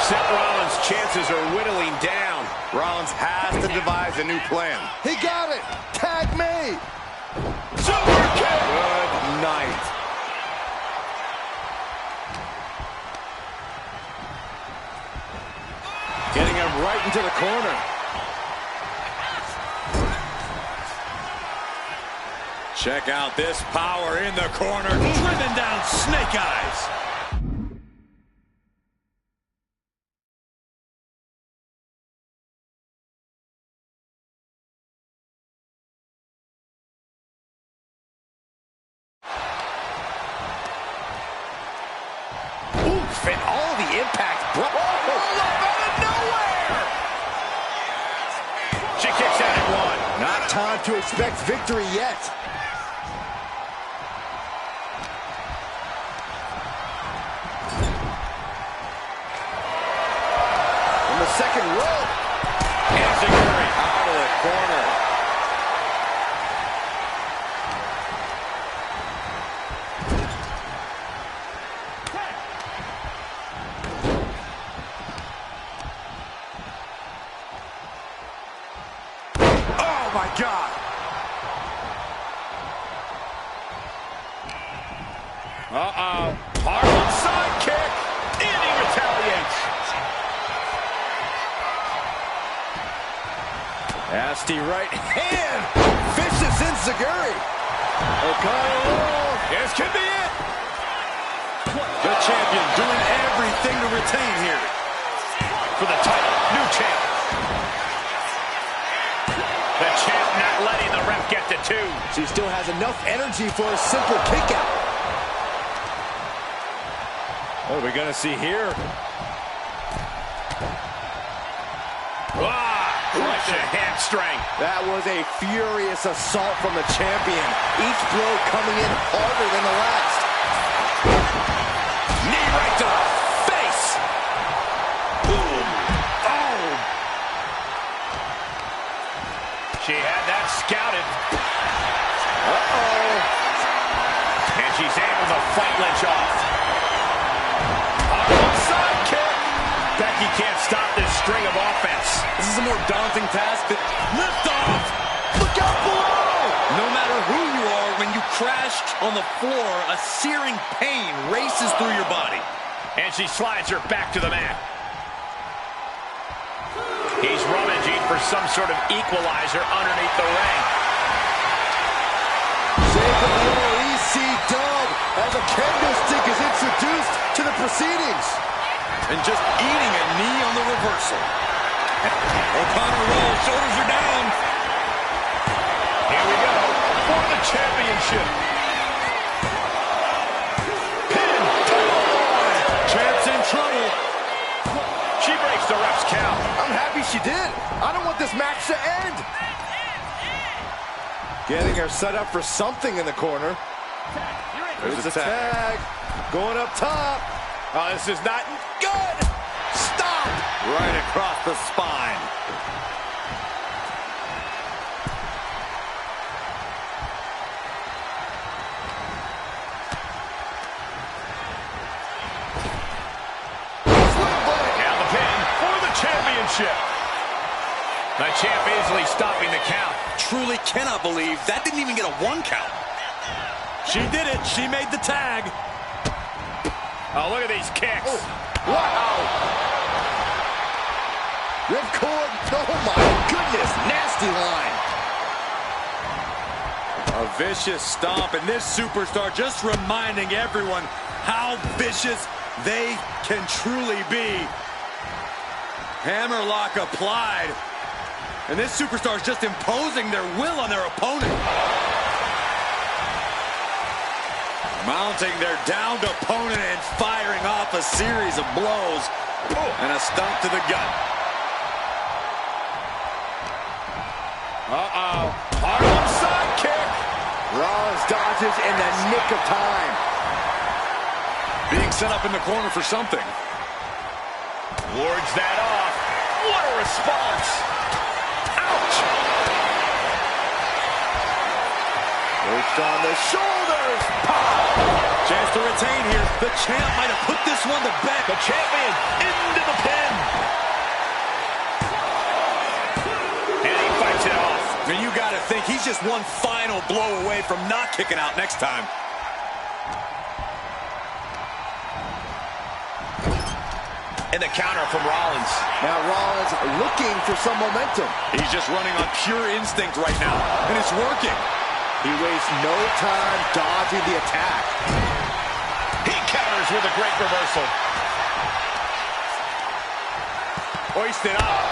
Seth Rollins' chances are whittling down. Rollins has to devise a new plan. He got it! Tag me! Super kick! Good night. Getting him right into the corner. Check out this power in the corner. Driven down Snake Eyes. Oof, and all the impact brought out of nowhere! She kicks out at one. Not time to expect victory yet. From the second rope. Enziguri Out of the corner. Oh, my God. Harlem side kick. And he retaliates. Nasty right hand. Vicious enziguri. O'Connor. This could be it. The champion doing everything to retain here. For the title, new champ. The champ not letting the ref get to 2. She still has enough energy for a simple kick out. What are we going to see here? Right to hamstring. That was a furious assault from the champion. Each blow coming in harder than the last. Knee right to the face. Boom. Oh. She had that scouted. Uh-oh. And she's able to fight Lynch off. Sidekick. Becky can't stop this string of offense. This is a more daunting task than lift off. Look out below. No matter who you are, when you crash on the floor, a searing pain races through your body. And she slides her back to the mat. He's rummaging for some sort of equalizer underneath the ring. Save the EC dub as a kendo stick is introduced to the proceedings. And just eating a knee on the reversal. O'Connor rolls, shoulders are down. Here we go for the championship. Pin. Champ's in trouble. She breaks the ref's count. I'm happy she did. I don't want this match to end. Getting her set up for something in the corner. There's a tag. Going up top. Oh, this is not good. Stop. Right across the spine. Now the pin for the championship. The champ easily stopping the count. Truly cannot believe that didn't even get a 1 count. She did it. She made the tag. Oh, look at these kicks. Oh, wow. Ripcord. Oh, my goodness. Nasty line. A vicious stomp, and this superstar just reminding everyone how vicious they can truly be. Hammerlock applied. And this superstar is just imposing their will on their opponent. Mounting their downed opponent and firing off a series of blows. And a stomp to the gut. Uh-oh. Harlem sidekick. Rollins dodges in the nick of time. Being set up in the corner for something. Wards that off. What a response. Ouch. Worked on the shoulders. Pop. Chance to retain here. The champ might have put this one to bed. The champion into the pin. And he fights it off. And you got to think he's just one final blow away from not kicking out next time. And the counter from Rollins. Now Rollins looking for some momentum. He's just running on pure instinct right now, and it's working. He wastes no time dodging the attack. He counters with a great reversal. Hoisted up.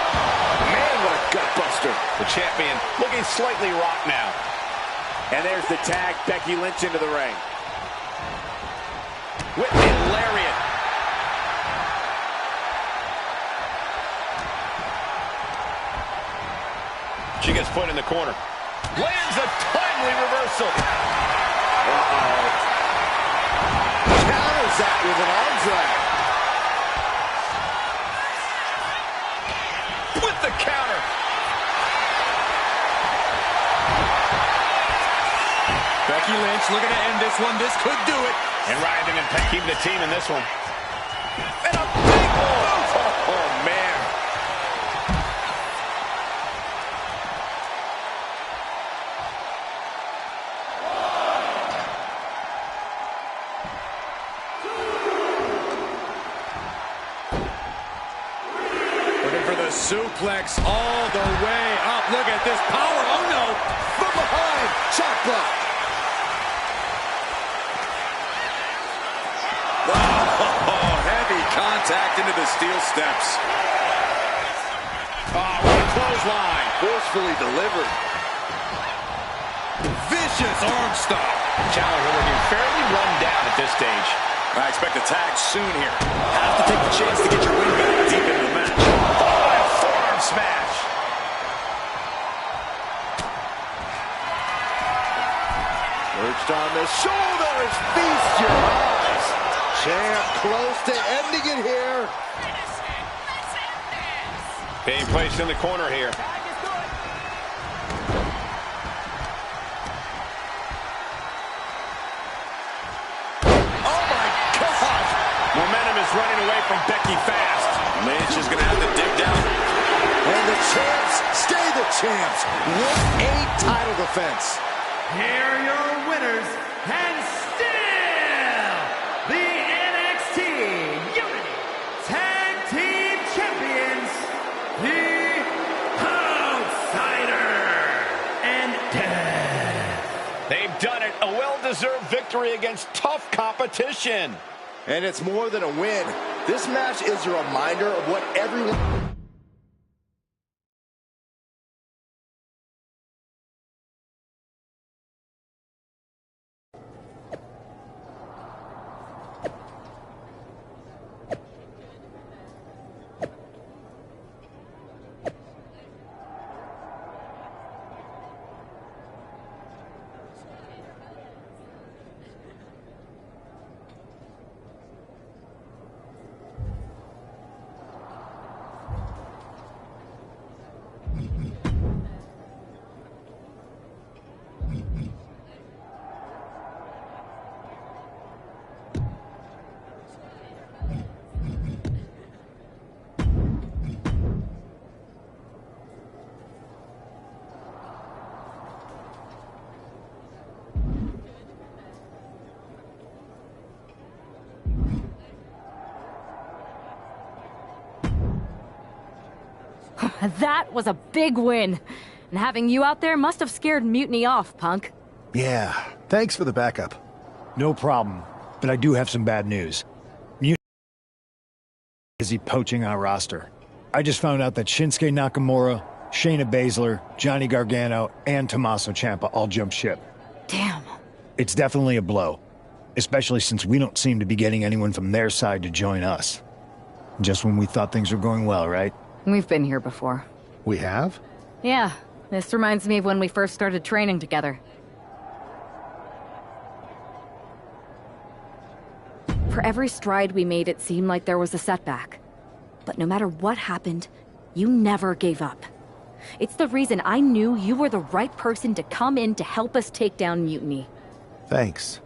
Man, what a gutbuster. The champion looking slightly rocked now. And there's the tag. Becky Lynch into the ring. Whipping lariat. She gets put in the corner. Lands a timely reversal. Uh-oh. Counters that with an arm drag. With the counter. Becky Lynch looking to end this one. This could do it. And Ryan and Peck keep the team in this one. And a big boot. Oh, man. Looking for the suplex all the way up. Look at this power. Oh, no. From behind. Chop block. Oh, heavy contact into the steel steps. Oh, what a clothesline. Forcefully delivered. Vicious arm stop. Challenger looking fairly run down at this stage. I expect a tag soon here. Have to take the chance to get your win back deep into the match. Oh, and a forearm smash. Perched on the shoulders. Feast your eyes. Champ close to ending it here. Being placed in the corner here. Momentum is running away from Becky fast. Lynch is going to have to dig down. And the champs stay the champs. What a title defense. Here are your winners, and still the NXT Unity Tag Team Champions, the Outsider and Death. They've done it. A well-deserved victory against tough competition. And it's more than a win. This match is a reminder of what everyone... That was a big win. And having you out there must have scared Mutiny off, Punk. Yeah, thanks for the backup. No problem, but I do have some bad news. Mutiny is busy poaching our roster. I just found out that Shinsuke Nakamura, Shayna Baszler, Johnny Gargano, and Tommaso Ciampa all jumped ship. Damn. It's definitely a blow, especially since we don't seem to be getting anyone from their side to join us. Just when we thought things were going well, right? We've been here before. We have? Yeah, this reminds me of when we first started training together. For every stride we made, it seemed like there was a setback. But no matter what happened, you never gave up. It's the reason I knew you were the right person to come in to help us take down Mutiny. Thanks.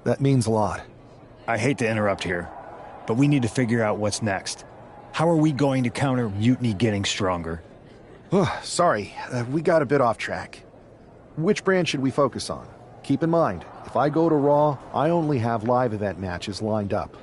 That means a lot. I hate to interrupt here, but we need to figure out what's next. How are we going to counter Mutiny getting stronger? Sorry, we got a bit off track. Which brand should we focus on? Keep in mind, if I go to Raw, I only have live event matches lined up.